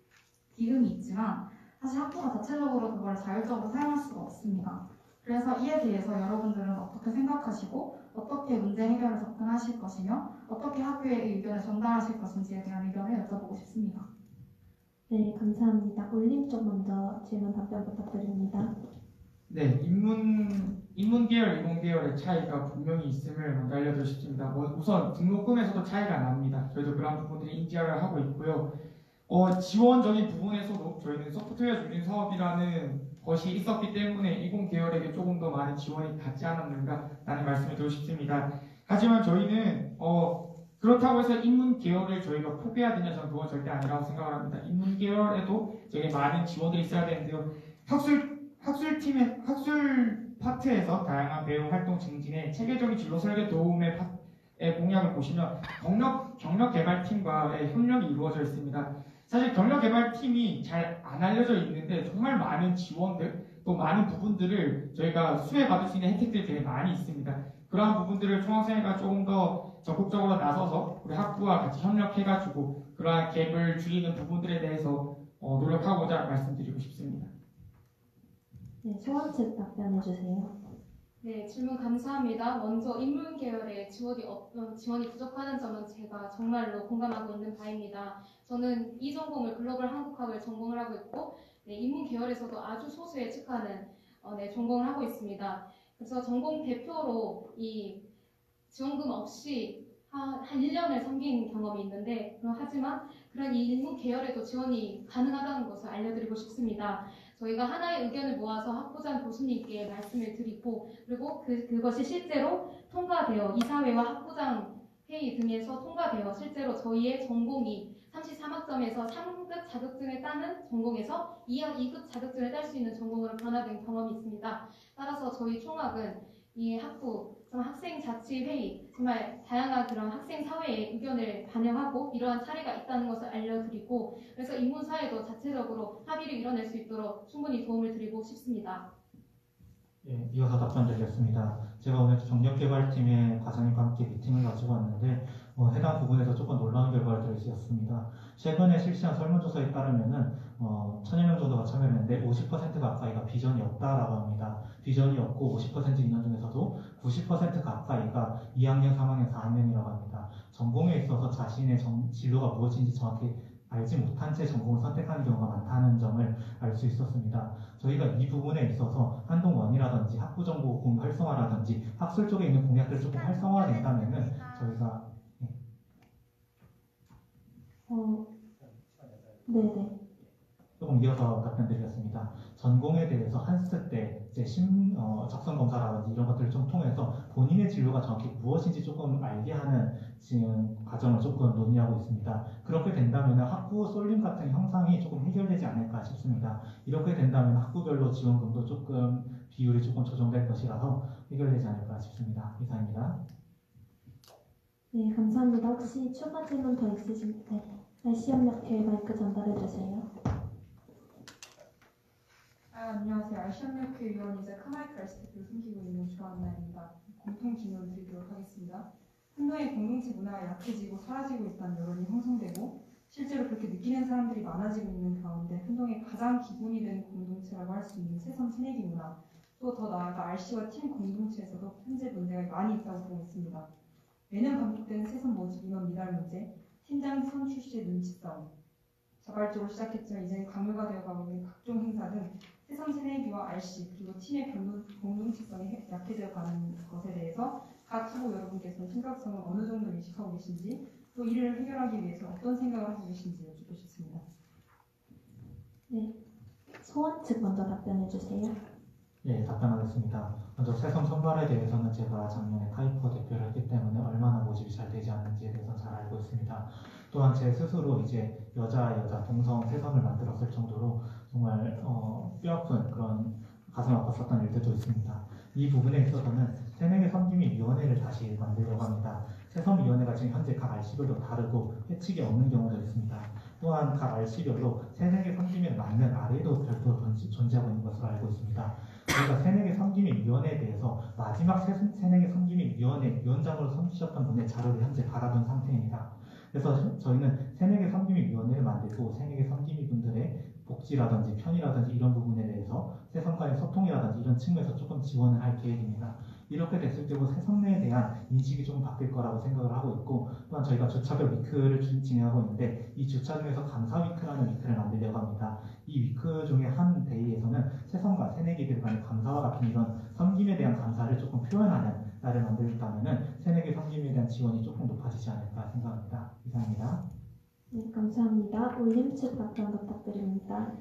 기금이 있지만 사실 학교가 자체적으로 그걸 자율적으로 사용할 수가 없습니다. 그래서 이에 대해서 여러분들은 어떻게 생각하시고 어떻게 문제 해결을 접근하실 것이며 어떻게 학교의 의견을 전달하실 것인지에 대한 의견을 여쭤보고 싶습니다. 네, 감사합니다. 올림 쪽 먼저 질문 답변 부탁드립니다. 네, 인문 계열, 이공 계열의 차이가 분명히 있음을 먼저 알려드리고 싶습니다. 우선 등록금에서도 차이가 납니다. 저희도 그런 부분들이 인지를 하고 있고요. 지원적인 부분에서도 저희는 소프트웨어 중심 사업이라는 것이 있었기 때문에 이공 계열에게 조금 더 많은 지원이 닿지 않았는가라는 말씀을 드리고 싶습니다. 하지만 저희는 그렇다고 해서 인문 계열을 저희가 포기해야 되냐 저는 그건 절대 아니라고 생각을 합니다. 인문 계열에도 되게 많은 지원들이 있어야 되는데요. 학술 파트에서 다양한 배우 활동 증진에 체계적인 진로 설계 도움의 공약을 보시면 경력 개발팀과의 협력이 이루어져 있습니다. 사실 경력 개발팀이 잘 안 알려져 있는데 정말 많은 지원들 또 많은 부분들을 저희가 수혜받을 수 있는 혜택들이 되게 많이 있습니다. 그러한 부분들을 총학생회가 조금 더 적극적으로 나서서 우리 학부와 같이 협력해가지고 그러한 갭을 줄이는 부분들에 대해서 노력하고자 말씀드리고 싶습니다. 네, 소원 측 답변해 주세요. 네, 질문 감사합니다. 먼저 인문 계열의 지원이 부족하는 점은 제가 정말로 공감하고 있는 바입니다. 저는 이 전공을 글로벌 한국학을 전공을 하고 있고, 네, 인문 계열에서도 아주 소수에 속하는 전공을 하고 있습니다. 그래서 전공 대표로 이 지원금 없이 한 1년을 섬긴 경험이 있는데, 하지만 그런 이 인문 계열에도 지원이 가능하다는 것을 알려드리고 싶습니다. 저희가 하나의 의견을 모아서 학부장 교수님께 말씀을 드리고, 그리고 그것이 실제로 통과되어 이사회와 학부장 회의 등에서 통과되어 실제로 저희의 전공이 33학점에서 3급 자격증을 따는 전공에서 2급 자격증을 딸 수 있는 전공으로 변화된 경험이 있습니다. 따라서 저희 총학은 이 학부, 학생 자치 회의, 정말 다양한 그런 학생 사회의 의견을 반영하고 이러한 사례가 있다는 것을 알려드리고, 그래서 인문사회도 자체적으로 합의를 이뤄낼 수 있도록 충분히 도움을 드리고 싶습니다. 예, 이어서 답변드리겠습니다. 제가 오늘 경력개발팀의 과장님과 함께 미팅을 가지고 왔는데 해당 부분에서 조금 놀라운 결과를 들을 수 있었습니다. 최근에 실시한 설문조사에 따르면은 1000여 명 정도가 참여했는데 50% 가까이가 비전이 없다라고 합니다. 비전이 없고 50% 인원 중에서도 90% 가까이가 2학년, 3학년, 4학년이라고 합니다. 전공에 있어서 자신의 진로가 무엇인지 정확히 알지 못한 채 전공을 선택하는 경우가 많다는 점을 알 수 있었습니다. 저희가 이 부분에 있어서 한동원이라든지 학부정보 공유 활성화라든지 학술 쪽에 있는 공약들 조금 활성화된다면은 저희가 네네. 조금 이어서 답변드리겠습니다. 전공에 대해서 한스 때 이제 적성 검사라든지 이런 것들을 좀 통해서 본인의 진로가 정확히 무엇인지 조금 알게 하는 지금 과정을 조금 논의하고 있습니다. 그렇게 된다면 학부 쏠림 같은 형상이 조금 해결되지 않을까 싶습니다. 이렇게 된다면 학부별로 지원금도 조금 비율이 조금 조정될 것이라서 해결되지 않을까 싶습니다. 이상입니다. 네, 감사합니다. 혹시 추가 질문 더 있으신 분? 네, 시험역회 마이크 전달해 주세요. 안녕하세요. RC협력회 위원이자 카마이크 RC 대표를 섬기고 있는 주한나입니다. 공통 질문 드리도록 하겠습니다. 한동의 공동체 문화가 약해지고 사라지고 있다는 여론이 형성되고 실제로 그렇게 느끼는 사람들이 많아지고 있는 가운데 한동의 가장 기본이 된 공동체라고 할 수 있는 새섬 새내기 문화, 또 더 나아가 RC와 팀 공동체에서도 현재 문제가 많이 있다고 보고 있습니다. 매년 반복되는 새섬 모집 인원 미달 문제, 팀장 선 출시의 눈치 싸움, 자발적으로 시작했지만 이제는 강요가 되어가고 있는 각종 행사 등 새섬 새내기와 RC 그리고 팀의 공동체성이 약해져 가는 것에 대해서 각 후보 여러분께서는 심각성을 어느 정도 인식하고 계신지, 또 이를 해결하기 위해서 어떤 생각을 하고 계신지 여쭙고 싶습니다. 네, 소원 측 먼저 답변해 주세요. 예, 답변하겠습니다. 먼저 새섬 선발에 대해서는 제가 작년에 카이퍼 대표를 했기 때문에 얼마나 모집이 잘 되지 않는지에 대해서 잘 알고 있습니다. 또한 제 스스로 이제 여자 동성 새섬을 만들었을 정도로 정말 뼈아픈 그런 가슴 아팠었던 일들도 있습니다. 이 부분에 있어서는 새내기 섬김위 위원회를 다시 만들려고 합니다. 새섬위원회가 지금 현재 각 RC별로 다르고 회칙이 없는 경우도 있습니다. 또한 각 RC별로 새내기 섬김에 맞는 RA도 별도로 존재하고 있는 것으로 알고 있습니다. 저희가 새내기 섬김위 위원회에 대해서 마지막 새내기 섬김위 위원회 위원장으로 섬기셨던 분의 자료를 현재 받아둔 상태입니다. 그래서 저희는 새내기 섬김위 위원회를 만들고 새내기 섬김위 분들의 복지라든지 편의라든지 이런 부분에 대해서 새섬 간의 소통이라든지 이런 측면에서 조금 지원을 할 계획입니다. 이렇게 됐을 때고 새섬내에 대한 인식이 조금 바뀔 거라고 생각을 하고 있고, 또한 저희가 주차별 위크를 진행하고 있는데 이 주차 중에서 감사 위크라는 위크를 만들려고 합니다. 이 위크 중에 한 데이에서는 새섬과 새내기들 간의 감사와 같은 이런 섬김에 대한 감사를 조금 표현하는 날을 만들었다면 새내기 섬김에 대한 지원이 조금 높아지지 않을까 생각합니다. 이상입니다. 네, 감사합니다. 올림 측 답변 부탁드립니다.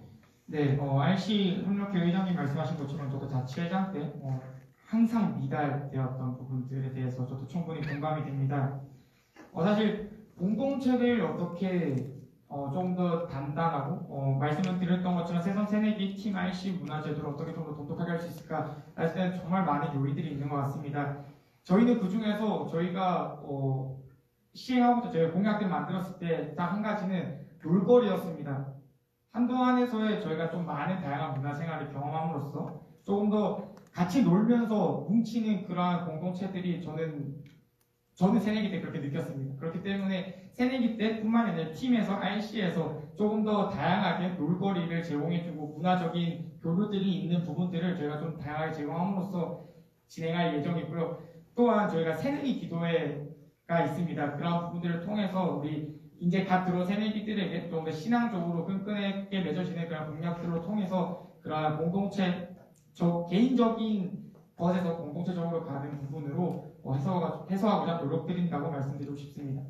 네, RC 협력회 의장님 말씀하신 것처럼 저도 자치회장 때 항상 미달되었던 부분들에 대해서 저도 충분히 공감이 됩니다. 사실 공동체를 어떻게 좀 더 단단하고 말씀을 드렸던 것처럼 새섬 새내기 팀 RC 문화제도를 어떻게 좀 더 돈독하게 할 수 있을까 할 때는 정말 많은 요인들이 있는 것 같습니다. 저희는 그 중에서 저희가 시행하고부터 저희 공약들 만들었을 때 딱 한 가지는 놀거리였습니다. 한동안에서의 저희가 좀 많은 다양한 문화생활을 경험함으로써 조금 더 같이 놀면서 뭉치는 그러한 공동체들이 저는 새내기 때 그렇게 느꼈습니다. 그렇기 때문에 새내기 때뿐만 아니라 팀에서 RC에서 조금 더 다양하게 놀거리를 제공해주고 문화적인 교류들이 있는 부분들을 저희가 좀 다양하게 제공함으로써 진행할 예정이고요. 또한 저희가 새내기 기도회가 있습니다. 그런 부분들을 통해서 우리 이제 갓 들어온 새내기들에게 좀 더 신앙적으로 끈끈하게 맺어지는 그런 공약들을 통해서 그러한 공동체, 개인적인 것에서 공동체적으로 가는 부분으로 해소하고자 노력드린다고 말씀드리고 싶습니다.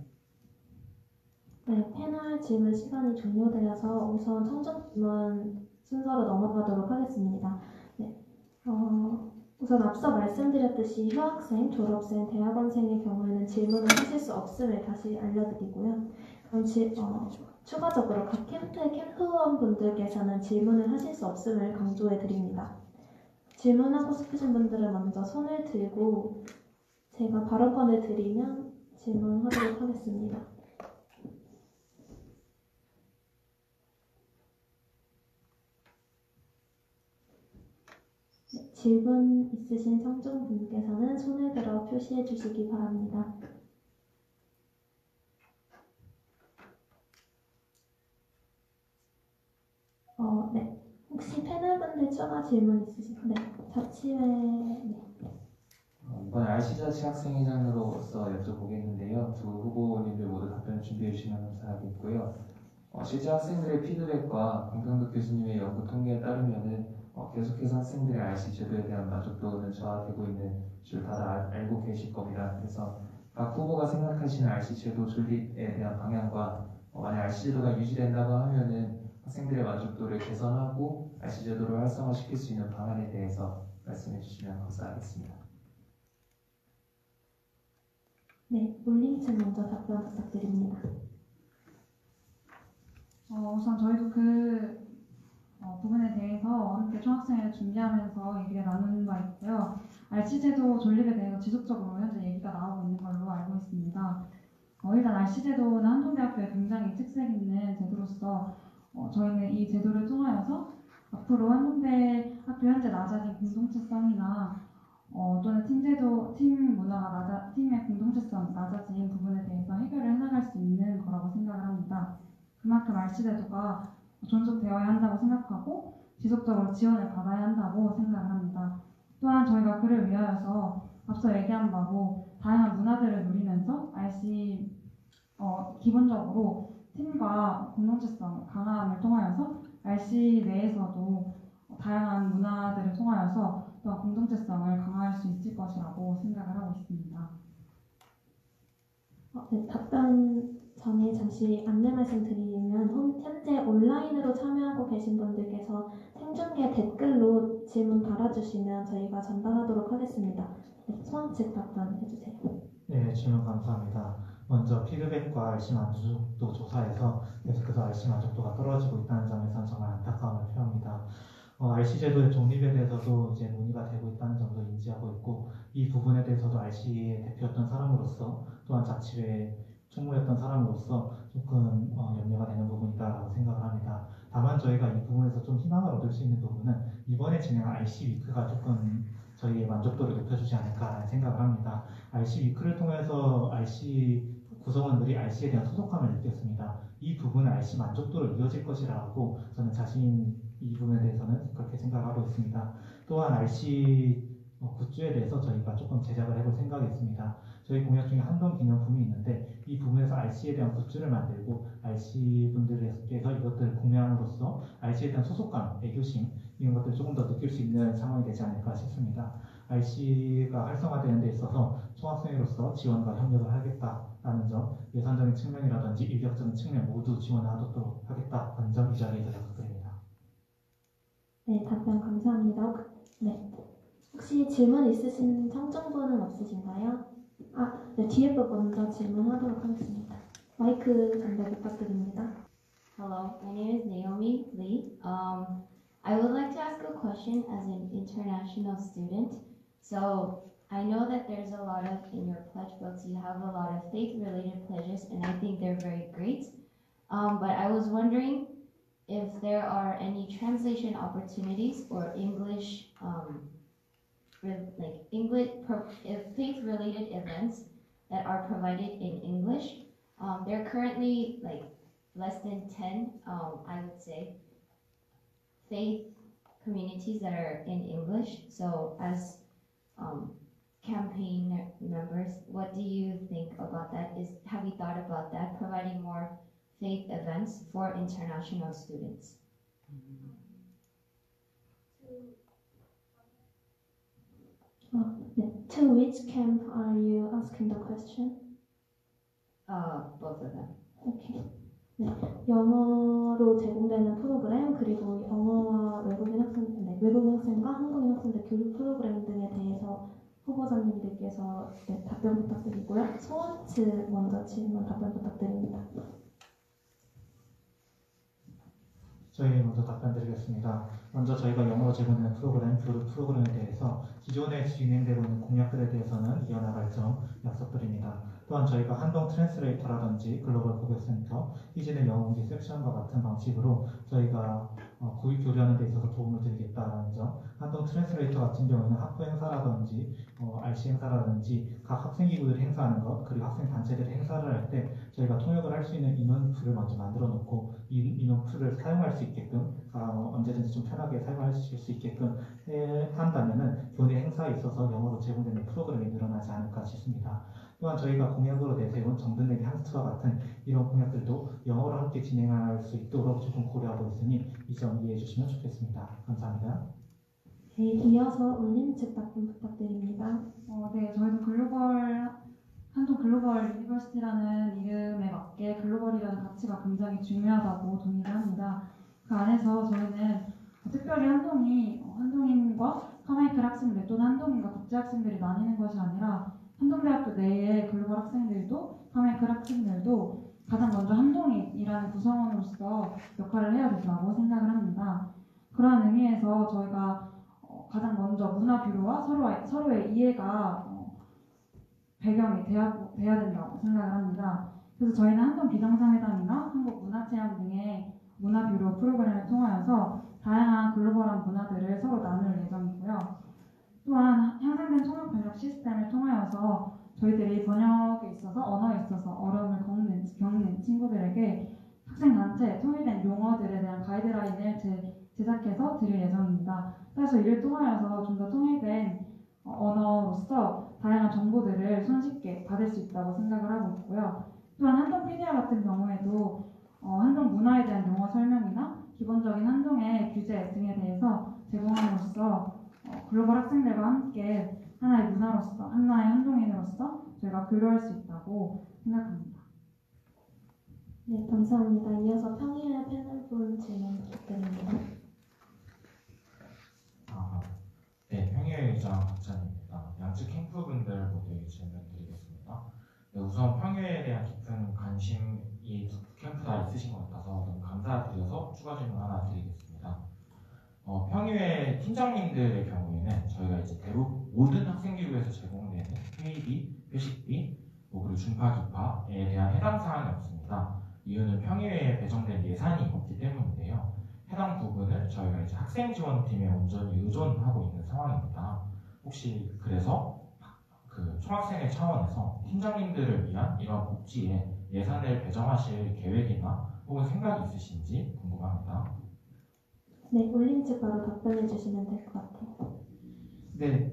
네, 패널 질문 시간이 종료되어서 우선 청중 질문 순서로 넘어가도록 하겠습니다. 네, 우선 앞서 말씀드렸듯이 휴학생, 졸업생, 대학원생의 경우에는 질문을 하실 수 없음을 다시 알려드리고요. 그럼 추가적으로 각 캠프의 캠프원분들께서는 질문을 하실 수 없음을 강조해 드립니다. 질문하고 싶으신 분들은 먼저 손을 들고 제가 발언권을 드리면 질문하도록 하겠습니다. 네, 질문 있으신 청중분께서는 손을 들어 표시해 주시기 바랍니다. 네. 혹시 패널분들 추가 질문 있으신가요? 네. 자치회. 네. 이번 RC자치 학생회장으로서 여쭤보겠는데요. 두 후보님들 모두 답변 준비해 주시면 감사하겠고요. 실제 학생들의 피드백과 강병덕 교수님의 연구 통계에 따르면은 계속해서 학생들의 RC 제도에 대한 만족도는 저하되고 있는 줄 다들 알고 계실 겁니다. 그래서 각 후보가 생각하시는 RC 제도 존립에 대한 방향과 만약 RC 제도가 유지된다고 하면은 학생들의 만족도를 개선하고 RC 제도를 활성화시킬 수 있는 방안에 대해서 말씀해 주시면 감사하겠습니다. 네, 몰링층 먼저 답변 부탁드립니다. 우선 저희도 그 부분에 대해서 함께 총학생회를 준비하면서 얘기를 나누는 바 있고요. RC제도 존립에 대해서 지속적으로 현재 얘기가 나오고 있는 걸로 알고 있습니다. 일단 RC제도는 한동대학교에 굉장히 특색 있는 제도로서 저희는 이 제도를 통하여서 앞으로 한동대 학교 현재 낮아진 공동체성이나 또는 팀 문화가 팀의 공동체성 낮아진 부분에 대해서 해결을 해나갈 수 있는 거라고 생각을 합니다. 그만큼 RC제도가 존속되어야 한다고 생각하고 지속적으로 지원을 받아야 한다고 생각을 합니다. 또한 저희가 그를 위하여서 앞서 얘기한 바로 다양한 문화들을 누리면서 RC 기본적으로 팀과 공동체성 강화함을 통하여서 RC 내에서도 다양한 문화들을 통하여서 또한 공동체성을 강화할 수 있을 것이라고 생각을 하고 있습니다. 네, 답변 전에 잠시 안내 말씀드리면 현재 온라인으로 참여하고 계신 분들께서 생중계 댓글로 질문 달아주시면 저희가 전달하도록 하겠습니다. 네, 소환 측 답변해주세요. 네, 질문 감사합니다. 먼저 피드백과 RC 만족도 조사에서 계속해서 RC 만족도가 떨어지고 있다는 점에서 정말 안타까움을 표합니다. RC 제도의 존립에 대해서도 이제 논의가 되고 있다는 점도 인지하고 있고 이 부분에 대해서도 RC의 대표였던 사람으로서 또한 자치회 총무였던 사람으로서 조금 염려가 되는 부분이다라고 생각을 합니다. 다만 저희가 이 부분에서 좀 희망을 얻을 수 있는 부분은 이번에 진행한 RC 위크가 조금 저희의 만족도를 높여주지 않을까라는 생각을 합니다. RC 위크를 통해서 RC 구성원들이 RC에 대한 소속감을 느꼈습니다. 이 부분은 RC 만족도로 이어질 것이라고 저는 이 부분에 대해서는 그렇게 생각하고 있습니다. 또한 RC 굿즈에 대해서 저희가 조금 제작을 해볼 생각이 있습니다. 저희 공약 중에 한동 기념품이 있는데 이 부분에서 RC에 대한 굿즈를 만들고 RC 분들께서 이것들을 구매함으로써 RC에 대한 소속감, 애교심 이런 것들을 조금 더 느낄 수 있는 상황이 되지 않을까 싶습니다. RC가 활성화되는 데 있어서 총학생회로서 지원과 협력을 하겠다라는 점, 예산적인 측면이라든지 인력적인 측면 모두 지원하도록 하겠다는 점 이 자리에서 약속드립니다. 네, 답변 감사합니다. 네, 혹시 질문 있으신 청중분은 없으신가요? 네, 뒤에 분 먼저 질문하도록 하겠습니다. 마이크 전달 부탁드립니다. Hello, my name is Naomi Lee. I would like to ask a question as an international student. So I know that there's a lot of, in your pledge books, you have a lot of faith-related pledges, and I think they're very great. But I was wondering if there are any translation opportunities or English faith-related events that are provided in English. There are currently like less than 10, I would say, faith communities that are in English. So as campaign members, what do you think about that? Have you thought about that, providing more faith events for international students? To which camp are you asking the question? Both of them. 오케이. 네, 영어로 제공되는 프로그램 그리고 영어와 외국인 학생과 한국인 학생들 교육 프로그램 등에 대해서 후보자님들께서 답변 부탁드리고요. 소원츠 먼저 질문 답변 부탁드립니다. 저희 먼저 답변드리겠습니다. 먼저 저희가 영어로 제공하는 프로그램에 대해서 기존에 진행되고 있는 공약들에 대해서는 이어나갈 점 약속드립니다. 또한 저희가 한동 트랜스레이터라든지 글로벌 고객센터, 희진의 영어공지 섹션과 같은 방식으로 저희가 고유 교류하는 데 있어서 도움을 드리겠다는 점, 한동 트랜스레이터 같은 경우는 학부 행사라든지 RC 행사라든지 각 학생기구들이 행사하는 것, 그리고 학생 단체들이 행사를 할 때 저희가 통역을 할 수 있는 인원풀을 먼저 만들어 놓고 이 인원풀을 사용할 수 있게끔 언제든지 좀 편하게 사용하실 수 있게끔 한다면은 교내 행사에 있어서 영어로 제공되는 프로그램이 늘어나지 않을까 싶습니다. 또한 저희가 공약으로 내세운 정든내기 함스와 같은 이런 공약들도 영어로 함께 진행할 수 있도록 조금 고려하고 있으니 이 점 이해해 주시면 좋겠습니다. 감사합니다. 네, 이어서 울림 측 답변 부탁드립니다. 네, 저희도 한동 글로벌 유니버시티라는 이름에 맞게 글로벌이라는 가치가 굉장히 중요하다고 동의를 합니다. 그 안에서 저희는 특별히 한동인과 카마이클 학생들 또는 한동인과 국제 학생들이 나뉘는 것이 아니라 한동대학교 내의 글로벌 학생들도 카마이클 학생들도 가장 먼저 한동인이라는 구성원으로서 역할을 해야 된다고 생각을 합니다. 그러한 의미에서 저희가 가장 먼저 문화 교류와 서로의 이해가 배경이 돼야 된다고 생각을 합니다. 그래서 저희는 한동 비정상회담이나 한국 문화체험 등의 문화 교류 프로그램을 통하여서 다양한 글로벌한 문화들을 서로 나눌 예정이고요. 또한 향상된 통역 번역 시스템을 통하여서 저희들이 번역에 있어서 언어에 있어서 어려움을 겪는 친구들에게 학생단체 통일된 용어들에 대한 가이드라인을 제작해서 드릴 예정입니다. 그래서 이를 통하여서 좀 더 통일된 언어로서 다양한 정보들을 손쉽게 받을 수 있다고 생각을 하고 있고요. 또한 한동피디아 같은 경우에도 한동 문화에 대한 용어 설명이나 기본적인 한동의 규제 등에 대해서 제공함으로써 글로벌 학생들과 함께 하나의 문화로서, 하나의 한동인으로서 저희가 교류할 수 있다고 생각합니다. 네, 감사합니다. 이어서 평일에 패널분 질문 부탁드립니다. 네, 평일의장 박찬입니다. 양측 캠프분들 모두에게 질문드리겠습니다. 네, 우선 평일에 대한 깊은 관심이 두 캠프 다 있으신 것 같아서 너무 감사드려서 추가 질문 하나 드리겠습니다. 평일에 팀장님들의 경우에는 저희가 이제 대부분 모든 학생기구에서 제공되는 회의비, 회식비, 그리고 준파, 기파에 대한 해당 사항이 없습니다. 이유는 평일에 배정된 예산이 없기 때문인데요. 해당 부분을 저희가 이제 학생지원팀에 온전히 의존하고 있는 상황입니다. 혹시 그래서 그 총학생회 차원에서 팀장님들을 위한 이런 복지에 예산을 배정하실 계획이나 혹은 생각이 있으신지 궁금합니다. 네, 울림 측 바로 답변해 주시면 될 것 같아요. 네,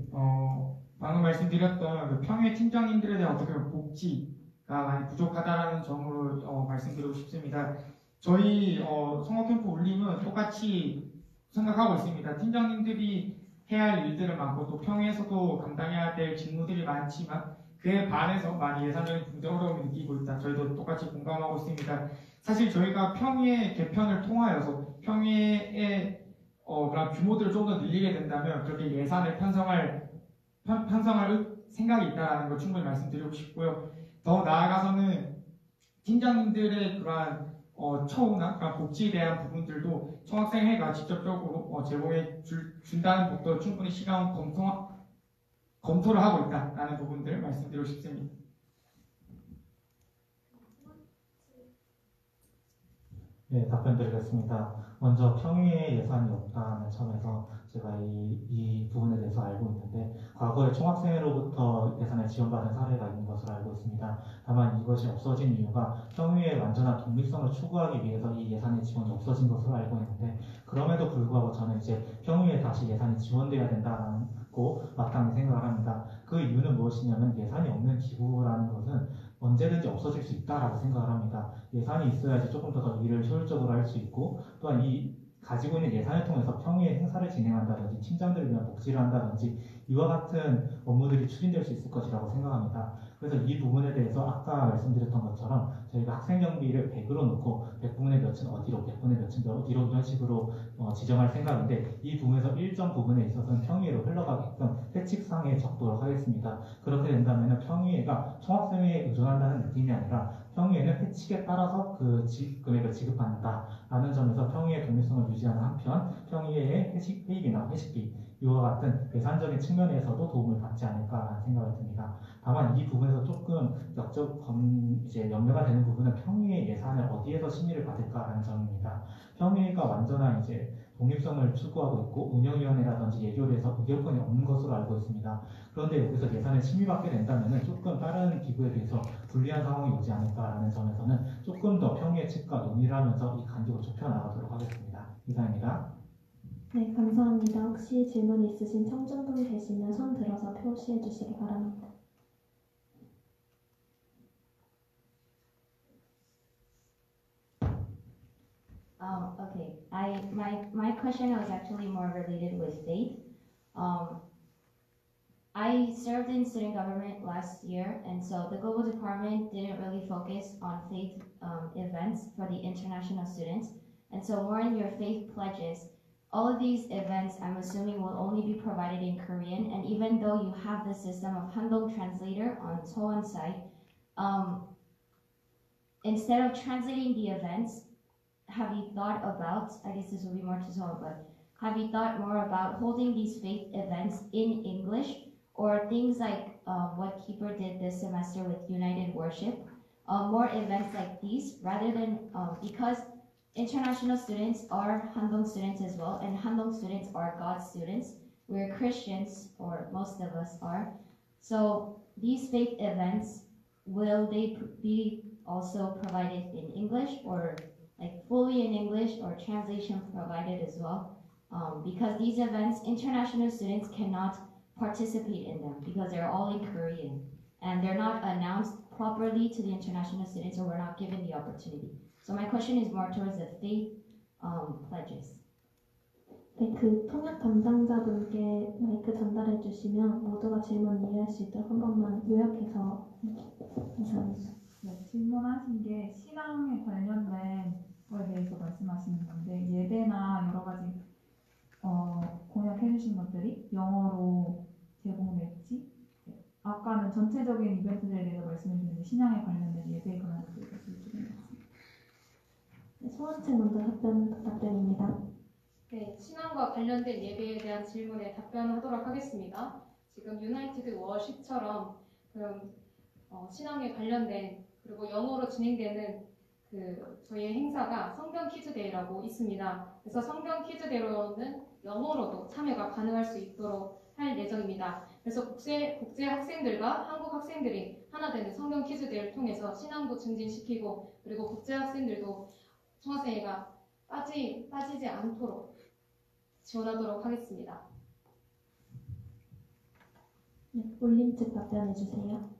방금 말씀드렸던 그 평일 팀장님들에 대한 어떻게 보면 복지가 많이 부족하다는 점으로 말씀드리고 싶습니다. 저희 성어캠프 울림은 똑같이 생각하고 있습니다. 팀장님들이 해야 할 일들은 많고 또 평에서도 감당해야 될 직무들이 많지만 그에 반해서 많이 예산적인 분들 어려움을 느끼고 있다. 저희도 똑같이 공감하고 있습니다. 사실 저희가 평의 개편을 통하여서 평의의 그런 규모들을 좀 더 늘리게 된다면 그렇게 예산을 편성할 생각이 있다는 걸 충분히 말씀드리고 싶고요. 더 나아가서는 팀장님들의 그러한 처우나 그런 복지에 대한 부분들도 총학생회가 직접적으로 제공해 준다는 것도 충분히 시간 검토를 하고 있다는 부분들 말씀드리고 싶습니다. 네, 답변 드리겠습니다. 먼저 평의에 예산이 없다는 점에서 제가 이 부분에 대해서 알고 있는데 과거에 총학생회로부터 예산을 지원받은 사례가 있는 것으로 알고 있습니다. 다만 이것이 없어진 이유가 평의의 완전한 독립성을 추구하기 위해서 이 예산의 지원이 없어진 것으로 알고 있는데 그럼에도 불구하고 저는 이제 평의에 다시 예산이 지원돼야 된다고 마땅히 생각을 합니다. 그 이유는 무엇이냐면 예산이 없는 기구라는 것은 언제든지 없어질 수 있다라고 생각을 합니다. 예산이 있어야지 조금 더 일을 효율적으로 할 수 있고 또한 이 가지고 있는 예산을 통해서 평의의 행사를 진행한다든지 팀장들을 위한 복지를 한다든지 이와 같은 업무들이 추진될 수 있을 것이라고 생각합니다. 그래서 이 부분에 대해서 아까 말씀드렸던 것처럼 저희가 학생 경비를 100으로 놓고 100분의 몇은 어디로 100분의 몇은 어디로 이런 식으로 지정할 생각인데 이 부분에서 일정 부분에 있어서는 평의회로 흘러가게끔 회칙상에 적도록 하겠습니다. 그렇게 된다면 평의회가 총학생회에 의존한다는 느낌이 아니라 평의회는 회칙에 따라서 그 금액을 지급한다라는 점에서 평의회 독립성을 유지하는 한편 평의회의 회의비나 회식비 이와 같은 예산적인 측면에서도 도움을 받지 않을까라는 생각을 듭니다. 다만 이 부분에서 조금 이제 염려가 되는 부분은 평의회 예산을 어디에서 심의를 받을까라는 점입니다. 평의회가 완전한 이제 독립성을 추구하고 있고 운영위원회라든지 예결위에서 의결권이 없는 것으로 알고 있습니다. 그런데 여기서 예산을 심의받게 된다면 조금 다른 기구에 비해서 불리한 상황이 오지 않을까라는 점에서는 조금 더 평의회 측과 논의를 하면서 이 간격을 좁혀나가도록 하겠습니다. 이상입니다. 네, 감사합니다. 혹시 질문 있으신 청중분 계시면 손 들어서 표시해 주시기 바랍니다. Okay. My question was actually more related with faith. I served in student government last year, and so the global department didn't really focus on faith events for the international students. And so more in your faith pledges, all of these events, I'm assuming, will only be provided in Korean. And even though you have the system of Handong translator on Sowon site, instead of translating the events, have you thought about, I guess this will be more to Sowon, but have you thought more about holding these faith events in English, or things like what Keeper did this semester with United Worship, more events like these, rather than, because international students are Handong students as well, and Handong students are God's students. We're Christians, or most of us are. So these faith events, will they be also provided in English, or like fully in English, or translation provided as well? Because these events, international students cannot participate in them because they're all in Korean, and they're not announced properly to the international students, or we're not given the opportunity. So my question is more towards the faith pledges. 네, 그 통역 담당자분께 마이크 전달해 주시면 모두가 질문 이해할 수 있도록 한 번만 요약해서 감사합니다. 네, 질문하신 게 신앙에 관련된 거에 대해서 말씀하시는 건데 예배나 여러 가지 공약해 주신 것들이 영어로 제공될지, 아까는 전체적인 이벤트들에 대해서 말씀해 주셨는데 신앙에 관련된 예배에 관한 것들이 있습니다. 네, 소원채 먼저 답변 부탁드립니다. 네, 신앙과 관련된 예배에 대한 질문에 답변하도록 하겠습니다. 지금 유나이티드 워십처럼 신앙에 관련된 그리고 영어로 진행되는 저희의 행사가 성경 퀴즈데이라고 있습니다. 그래서 성경 퀴즈데이로는 영어로도 참여가 가능할 수 있도록 할 예정입니다. 그래서 국제 학생들과 한국 학생들이 하나 되는 성경 퀴즈데이를 통해서 신앙도 증진시키고, 그리고 국제 학생들도 총학생회가 빠지지 않도록 지원하도록 하겠습니다. 네, 올림 측 답변해 주세요.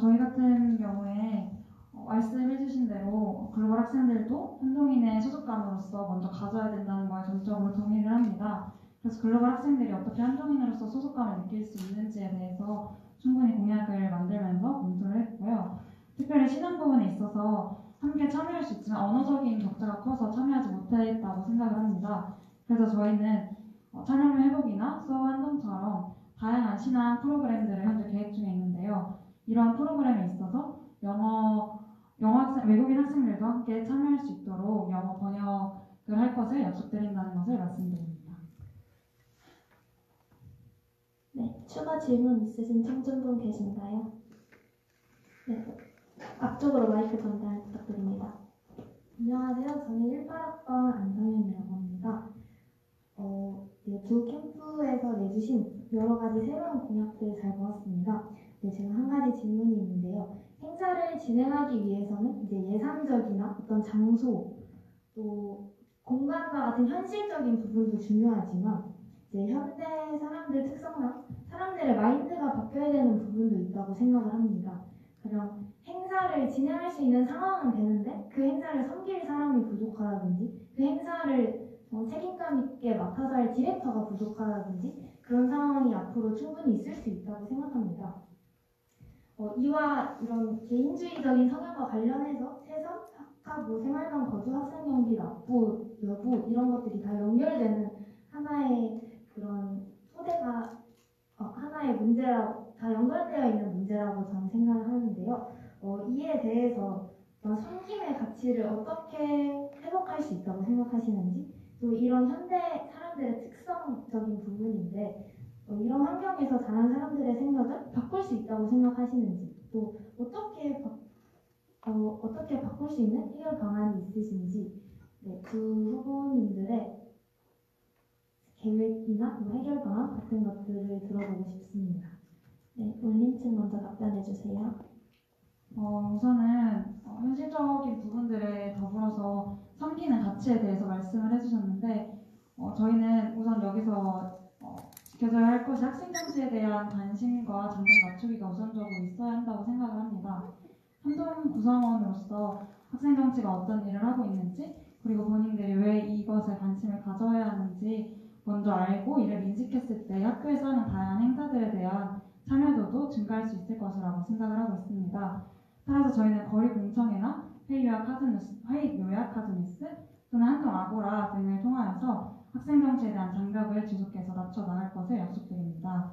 저희 같은 경우에 말씀해 주신 대로 글로벌 학생들도 한동인의 소속감으로서 먼저 가져야 된다는 거에 전적으로 동의를 합니다. 그래서 글로벌 학생들이 어떻게 한동인으로서 소속감을 느낄 수 있는지에 대해서 충분히 공약을 만들면서 검토를 했고요. 특별히 신앙 부분에 있어서 함께 참여할 수 있지만 언어적인 격차가 커서 참여하지 못했다고 생각을 합니다. 그래서 저희는 찬양교 회복이나 수어 한동처럼 다양한 신앙 프로그램들을 현재 계획 중에 있는데요. 이러한 프로그램에 있어서 외국인 학생들도 함께 참여할 수 있도록 영어 번역을 할 것을 약속드린다는 것을 말씀드립니다. 네, 추가 질문 있으신 청중분 계신가요? 네, 앞쪽으로 마이크 전달 부탁드립니다. 안녕하세요. 새로운 공약들을 잘 보았습니다. 네, 제가 한 가지 질문이 있는데요. 행사를 진행하기 위해서는 이제 예산적이나 어떤 장소, 또 공간과 같은 현실적인 부분도 중요하지만 이제 현대 사람들 특성상 사람들의 마인드가 바뀌어야 되는 부분도 있다고 생각을 합니다. 그냥 행사를 진행할 수 있는 상황은 되는데 그 행사를 섬길 사람이 부족하다든지 그 행사를 책임감 있게 맡아서 할 디렉터가 부족하다든지 그런 상황이 앞으로 충분히 있을 수 있다고 생각합니다. 이와 이런 개인주의적인 성향과 관련해서 세상, 학과, 생활관, 거주, 학생경비, 납부, 여부 이런 것들이 다 연결되는 하나의 그런 토대가 하나의 문제라고 다 연결되어 있는 문제라고 저는 생각을 하는데요. 이에 대해서 섬김의 가치를 어떻게 해석할 수 있다고 생각하시는지 또 이런 현대 사람들의 특성적인 부분인데 이런 환경에서 자란 사람들의 생각을 바꿀 수 있다고 생각하시는지 또 어떻게 바꿀 수 있는 해결 방안이 있으신지 네, 두 후보님들의 계획이나 해결 방안 같은 것들을 들어보고 싶습니다. 네, 올림층 먼저 답변해 주세요. 우선은 현실적인 부분들에 더불어서 섬기는 가치에 대해서 말씀을 해주셨는데 저희는 우선 여기서 지켜져야 할 것이 학생 정치에 대한 관심과 정책 맞추기가 우선적으로 있어야 한다고 생각을 합니다. 한동 구성원으로서 학생 정치가 어떤 일을 하고 있는지 그리고 본인들이 왜 이것에 관심을 가져야 하는지 먼저 알고 이를 인식했을 때 학교에서 하는 다양한 행사들에 대한 참여도도 증가할 수 있을 것이라고 생각을 하고 있습니다. 따라서 저희는 거리 공청회나 회의 요약 카드 뉴스 또는 한동 아고라 등을 통하여서 학생 정치에 대한 장벽을 지속해서 낮춰 나갈 것을 약속드립니다.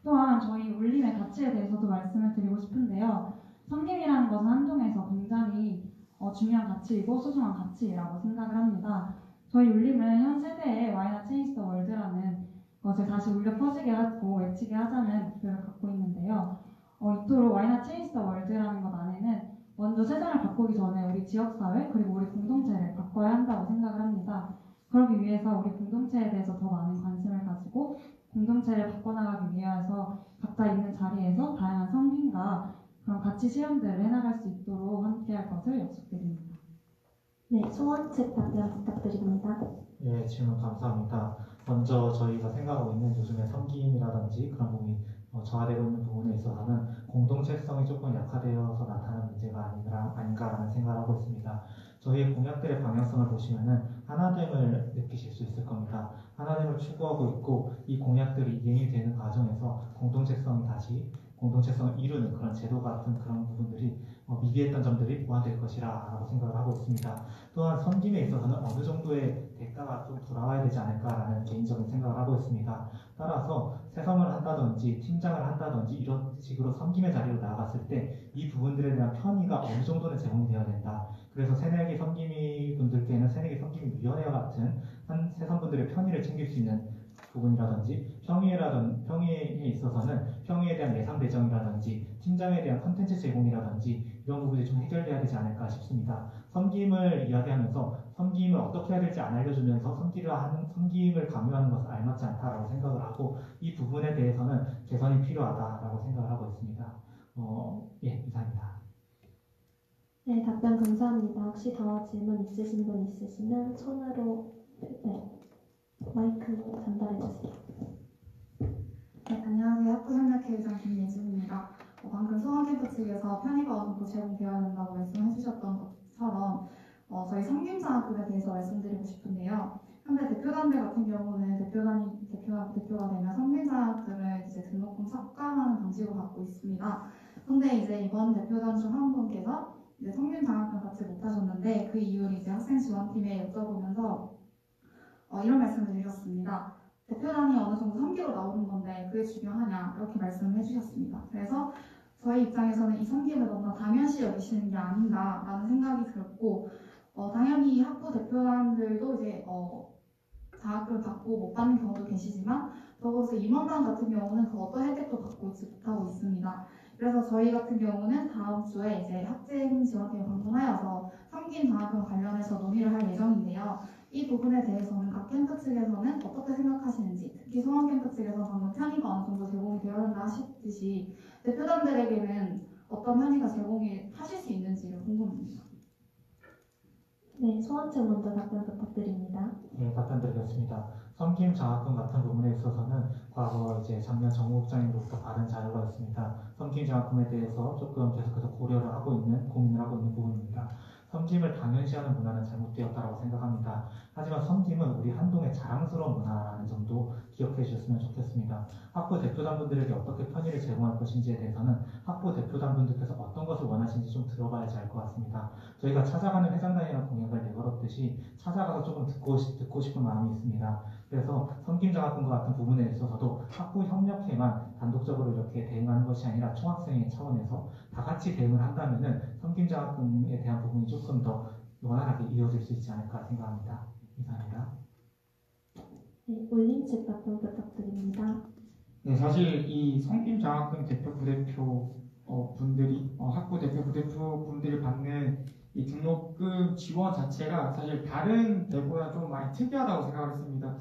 또한 저희 울림의 가치에 대해서도 말씀을 드리고 싶은데요. 섬김이라는 것은 한동에서 굉장히 중요한 가치이고 소중한 가치라고 생각을 합니다. 저희 울림은 현 세대의 Why Not Change the World라는 것을 다시 울려 퍼지게 하고 외치게 하자는 목표를 갖고 있는데요. 이토록 Why Not Change the World라는 것 안에는 먼저 세상을 바꾸기 전에 우리 지역사회 그리고 우리 공동체를 바꿔야 한다고 생각을 합니다. 그러기 위해서 우리 공동체에 대해서 더 많은 관심을 가지고 공동체를 바꿔나가기 위해서 각자 있는 자리에서 다양한 섬김과 그런 가치 실현들을 해나갈 수 있도록 함께할 것을 약속드립니다. 네, 소원 측 답변 부탁드립니다. 예, 질문 감사합니다. 먼저 저희가 생각하고 있는 요즘의 섬김이라든지 그런 부분이 저하되고 있는 부분에 있어서는 공동체성이 조금 약화되어서 나타나는 문제가 아닌가라는 생각을 하고 있습니다. 저희의 공약들의 방향성을 보시면은 하나됨을 느끼실 수 있을 겁니다. 하나됨을 추구하고 있고 이 공약들이 이행이 되는 과정에서 공동체성을 이루는 그런 제도 같은 그런 부분들이 미비했던 점들이 보완될 것이라고 생각을 하고 있습니다. 또한 섬김에 있어서는 어느 정도의 대가가 좀 돌아와야 되지 않을까라는 개인적인 생각을 하고 있습니다. 따라서 세성을 한다든지 팀장을 한다든지 이런 식으로 섬김의 자리로 나아갔을 때 이 부분들에 대한 편의가 어느 정도는 제공이 되어야 된다. 그래서 새내기 섬김이 분들께는 새내기 섬김위원회와 같은 세선분들의 편의를 챙길 수 있는 부분이라든지 평의에 있어서는 평의에 대한 예산 배정이라든지 팀장에 대한 컨텐츠 제공이라든지 이런 부분이 좀 해결돼야 되지 않을까 싶습니다. 섬김을 이야기하면서 섬김을 어떻게 해야 될지 안 알려주면서 섬김을 강요하는 것은 알맞지 않다라고 생각을 하고 이 부분에 대해서는 개선이 필요하다라고 생각을 하고 있습니다. 이상입니다. 네, 답변 감사합니다. 혹시 더 질문 있으신 분 있으시면 손으로 마이크 전달해 주세요. 네, 안녕하세요. 학부협력회의장 김예진입니다. 방금 소원캠프 측에서 편의가 어느 정도 제공되어야 된다고 말씀해 주셨던 것처럼 저희 섬김장학금에 대해서 말씀드리고 싶은데요. 현재 대표단들 같은 경우는 대표가 되면 섬김장학금을 이제 등록금 삭감하는 방식으로 갖고 있습니다. 근데 이제 이번 대표단 중 한 분께서 이제 섬김장학금 받지 못하셨는데 그 이유를 이제 학생지원팀에 여쭤보면서 이런 말씀을 드리셨습니다. 대표단이 어느 정도 섬기로 나오는 건데 그게 중요하냐 이렇게 말씀을 해주셨습니다. 그래서 저희 입장에서는 이 섬김을 너무나 당연시 여기시는 게 아닌가라는 생각이 들었고 당연히 학부 대표단들도 이제 장학금을 받고 못 받는 경우도 계시지만 더불어서 임원단 같은 경우는 그 어떤 혜택도 받고 있지 못하고 있습니다. 그래서 저희 같은 경우는 다음 주에 이제 학생지원팀을 방문하여서 섬김 장학금 관련해서 논의를 할 예정인데요. 이 부분에 대해서는 각 캠프 측에서는 어떻게 생각하시는지, 특히 소원 캠프 측에서 방금 편의가 어느 정도 제공이 되어야 한다 하셨듯이 대표단들에게는 어떤 편의가 제공이 하실 수 있는지가 궁금합니다. 네, 소원 측 먼저 답변 부탁드립니다. 네, 답변드리겠습니다. 섬김 장학금 같은 부분에 있어서는 과거 이제 작년 정무국장님으로부터 받은 자료가 있습니다. 섬김 장학금에 대해서 조금 계속해서 고민을 하고 있는 부분입니다. 섬김을 당연시하는 문화는 잘못되었다고 생각합니다. 하지만 섬김은 우리 한동의 자랑스러운 문화라는 점도 기억해 주셨으면 좋겠습니다. 학부 대표단분들에게 어떻게 편의를 제공할 것인지에 대해서는 학부 대표단분들께서 어떤 것을 원하시는지 좀 들어봐야지 알 것 같습니다. 저희가 찾아가는 회장단이라는 공약을 내걸었듯이 찾아가서 조금 듣고 싶은 마음이 있습니다. 그래서 섬김장학금과 같은 부분에 있어서도 학부 협력회만 단독적으로 이렇게 대응하는 것이 아니라 총학생회 차원에서 다 같이 대응을 한다면은 섬김장학금에 대한 부분이 조금 더 원활하게 이어질 수 있지 않을까 생각합니다. 이상입니다. 네, 올림 측 답변 부탁드립니다. 네, 사실 이 섬김장학금 대표 부대표 분들이 학부 대표 부대표 분들이 받는 이 등록금 지원 자체가 사실 다른 데보다 좀 많이 특이하다고 생각을 했습니다.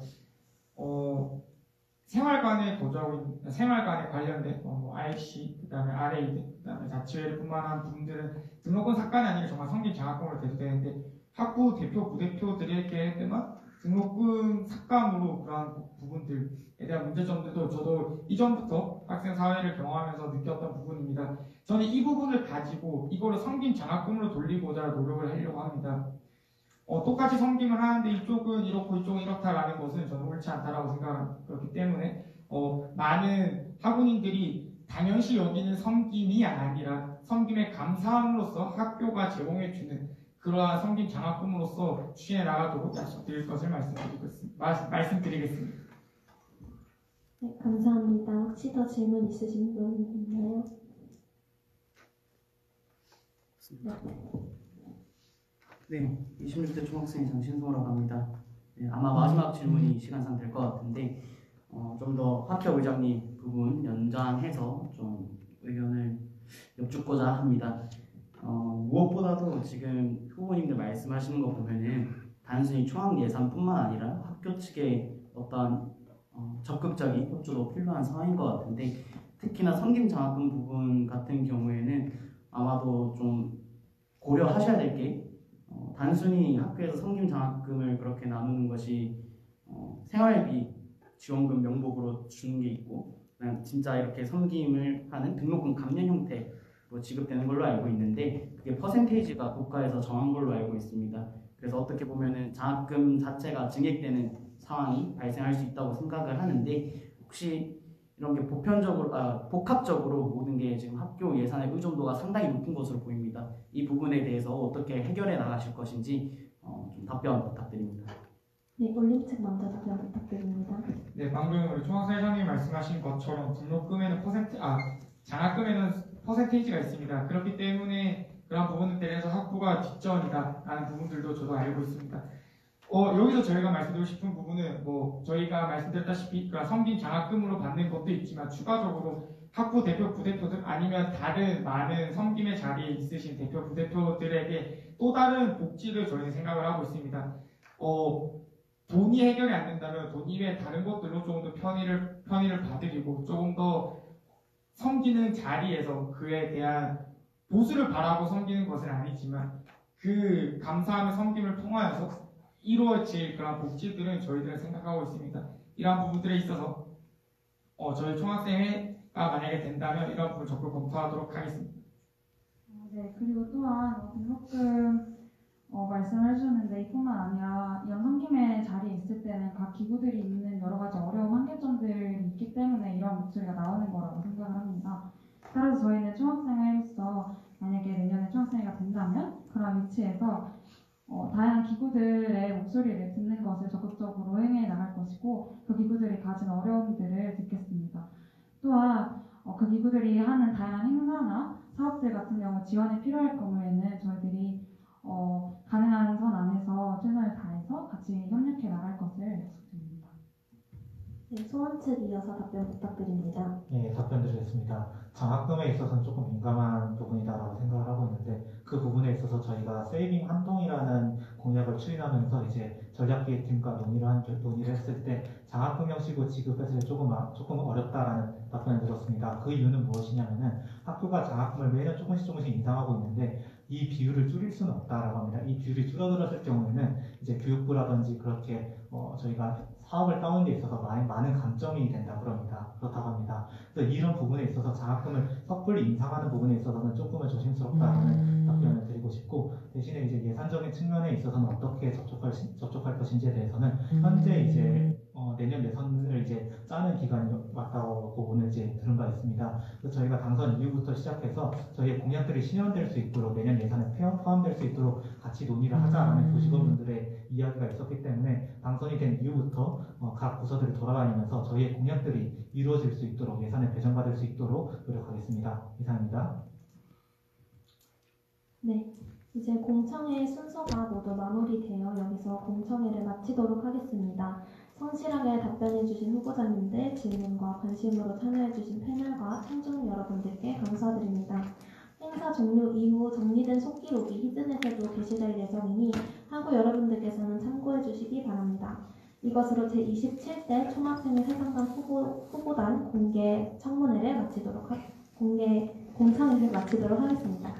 생활관에 거주하고 있는 생활관에 관련된 IC, 그다음에 RA, 그다음에 자치회를 한 분들은 등록금 삭감이 아니라 정말 섬김 장학금으로 대두되는데 학부 대표 부대표들에게만 등록금 삭감으로 그러한 부분들에 대한 문제점들도 저도 이전부터 학생 사회를 경험하면서 느꼈던 부분입니다. 저는 이 부분을 가지고 이거를 섬김 장학금으로 돌리고자 노력을 하려고 합니다. 똑같이 섬김을 하는데 이쪽은 이렇고 이쪽은 이렇다라는 것은 저는 옳지 않다라고 생각하기 그렇기 때문에 많은 학우님들이 당연시 여기는 섬김이 아니라 섬김에 감사함으로써 학교가 제공해주는 그러한 섬김 장학금으로서 추진해 나가도록 약속드릴 것을 말씀드리겠습니다. 네, 감사합니다. 혹시 더 질문 있으신 분 있나요? 네, 26대 총학생회장 신성호라고 합니다. 네, 아마 마지막 질문이 시간상 될 것 같은데 좀 더 학협 의장님 부분 연장해서 좀 의견을 여쭙고자 합니다. 무엇보다도 지금 후보님들 말씀하시는 거 보면은 단순히 총학 예산뿐만 아니라 학교 측의 어떤 적극적인 협조도 필요한 상황인 것 같은데 특히나 섬김 장학금 부분 같은 경우에는 아마도 좀 고려하셔야 될 게 단순히 학교에서 섬김 장학금을 그렇게 나누는 것이 생활비 지원금 명목으로 주는 게 있고 그냥 진짜 이렇게 섬김을 하는 등록금 감면 형태로 지급되는 걸로 알고 있는데 그게 퍼센테이지가 국가에서 정한 걸로 알고 있습니다. 그래서 어떻게 보면은 장학금 자체가 증액되는 상황이 발생할 수 있다고 생각을 하는데 혹시 이런 게 복합적으로 모든 게 지금 학교 예산의 의존도가 상당히 높은 것으로 보입니다. 이 부분에 대해서 어떻게 해결해 나가실 것인지 좀 답변 부탁드립니다. 네, 올림 측 먼저 답변 부탁드립니다. 네, 방금 우리 총학생회장님 말씀하신 것처럼 등록금에는 장학금에는 퍼센테이지가 있습니다. 그렇기 때문에 그런 부분들에서 학부가 뒷전이다라는 부분들도 저도 알고 있습니다. 여기서 저희가 말씀드리고 싶은 부분은 저희가 말씀드렸다시피 섬김 장학금으로 받는 것도 있지만 추가적으로 학부 대표 부대표들 아니면 다른 많은 섬김의 자리에 있으신 대표 부대표들에게 또 다른 복지를 저희는 생각을 하고 있습니다. 돈이 해결이 안 된다면 돈 이외에 다른 것들로 조금 더 편의를 봐드리고 조금 더 섬기는 자리에서 그에 대한 보수를 바라고 섬기는 것은 아니지만 그 감사함의 섬김을 통하여서 이루어질 그런 복지들은 저희들은 생각하고 있습니다. 이러한 부분들에 있어서 저희 총학생회가 만약에 된다면 이러한 부분을 적극 검토하도록 하겠습니다. 네, 그리고 또한 등록금 말씀을 해주셨는데 이뿐만 아니라 이런 섬김의 자리에 있을 때는 각 기구들이 있는 여러 가지 어려움 한계점들이 있기 때문에 이런 목소리가 나오는 거라고 생각을 합니다. 따라서 저희는 총학생회로서 만약에 내년에 총학생회가 된다면 그런 위치에서 다양한 기구들의 목소리를 듣는 것을 적극적으로 행해 나갈 것이고 그 기구들이 가진 어려움들을 듣겠습니다. 또한 그 기구들이 하는 다양한 행사나 사업들 같은 경우 지원이 필요할 경우에는 저희들이 가능한 선 안에서 최선을 다해서 같이 협력해 나갈 것을 약속드립니다. 네, 소원 측 이어서 답변 부탁드립니다. 네, 답변 드리겠습니다. 장학금에 있어서는 조금 민감한 부분이다라고 생각을 하고 있는데 그 그 부분에 있어서 저희가 세이빙 한동이라는 공약을 추진하면서 이제 전략기획팀과 논의를 했을 때 장학금 형식으로 지급했을 때 조금 어렵다라는 답변을 들었습니다. 그 이유는 무엇이냐면은 학교가 장학금을 매년 조금씩 인상하고 있는데 이 비율을 줄일 수는 없다라고 합니다. 이 비율이 줄어들었을 경우에는 이제 교육부라든지 그렇게 저희가 사업을 따는 데 있어서 많은 감점이 된다고 그렇다고 합니다. 그래서 이런 부분에 있어서 장학금을 섣불리 인상하는 부분에 있어서는 조금은 조심스럽다는 답변을 드리고 싶고, 대신에 이제 예산적인 측면에 있어서는 어떻게 접촉할 것인지에 대해서는 현재 이제 내년 예산을 이제 짜는 기간이 왔다고 오늘 이제 들은 바 있습니다. 그래서 저희가 당선 이후부터 시작해서 저희의 공약들이 실현될 수 있도록 내년 예산에 포함될 수 있도록 같이 논의를 하자라는 교직원분들의 이야기가 있었기 때문에 당선이 된 이후부터 각 부서들을 돌아다니면서 저희의 공약들이 이루어질 수 있도록 예산에 배정받을 수 있도록 노력하겠습니다. 이상입니다. 네, 이제 공청회 순서가 모두 마무리되어 여기서 공청회를 마치도록 하겠습니다. 성실하게 답변해주신 후보자님들, 질문과 관심으로 참여해주신 패널과 청중 여러분들께 감사드립니다. 행사 종료 이후 정리된 속기록이 히든에서도 게시될 예정이니 학우 여러분들께서는 참고해주시기 바랍니다. 이것으로 제27대 총학생회 세상단 후보단 공개 청문회를 공청회를 마치도록 하겠습니다.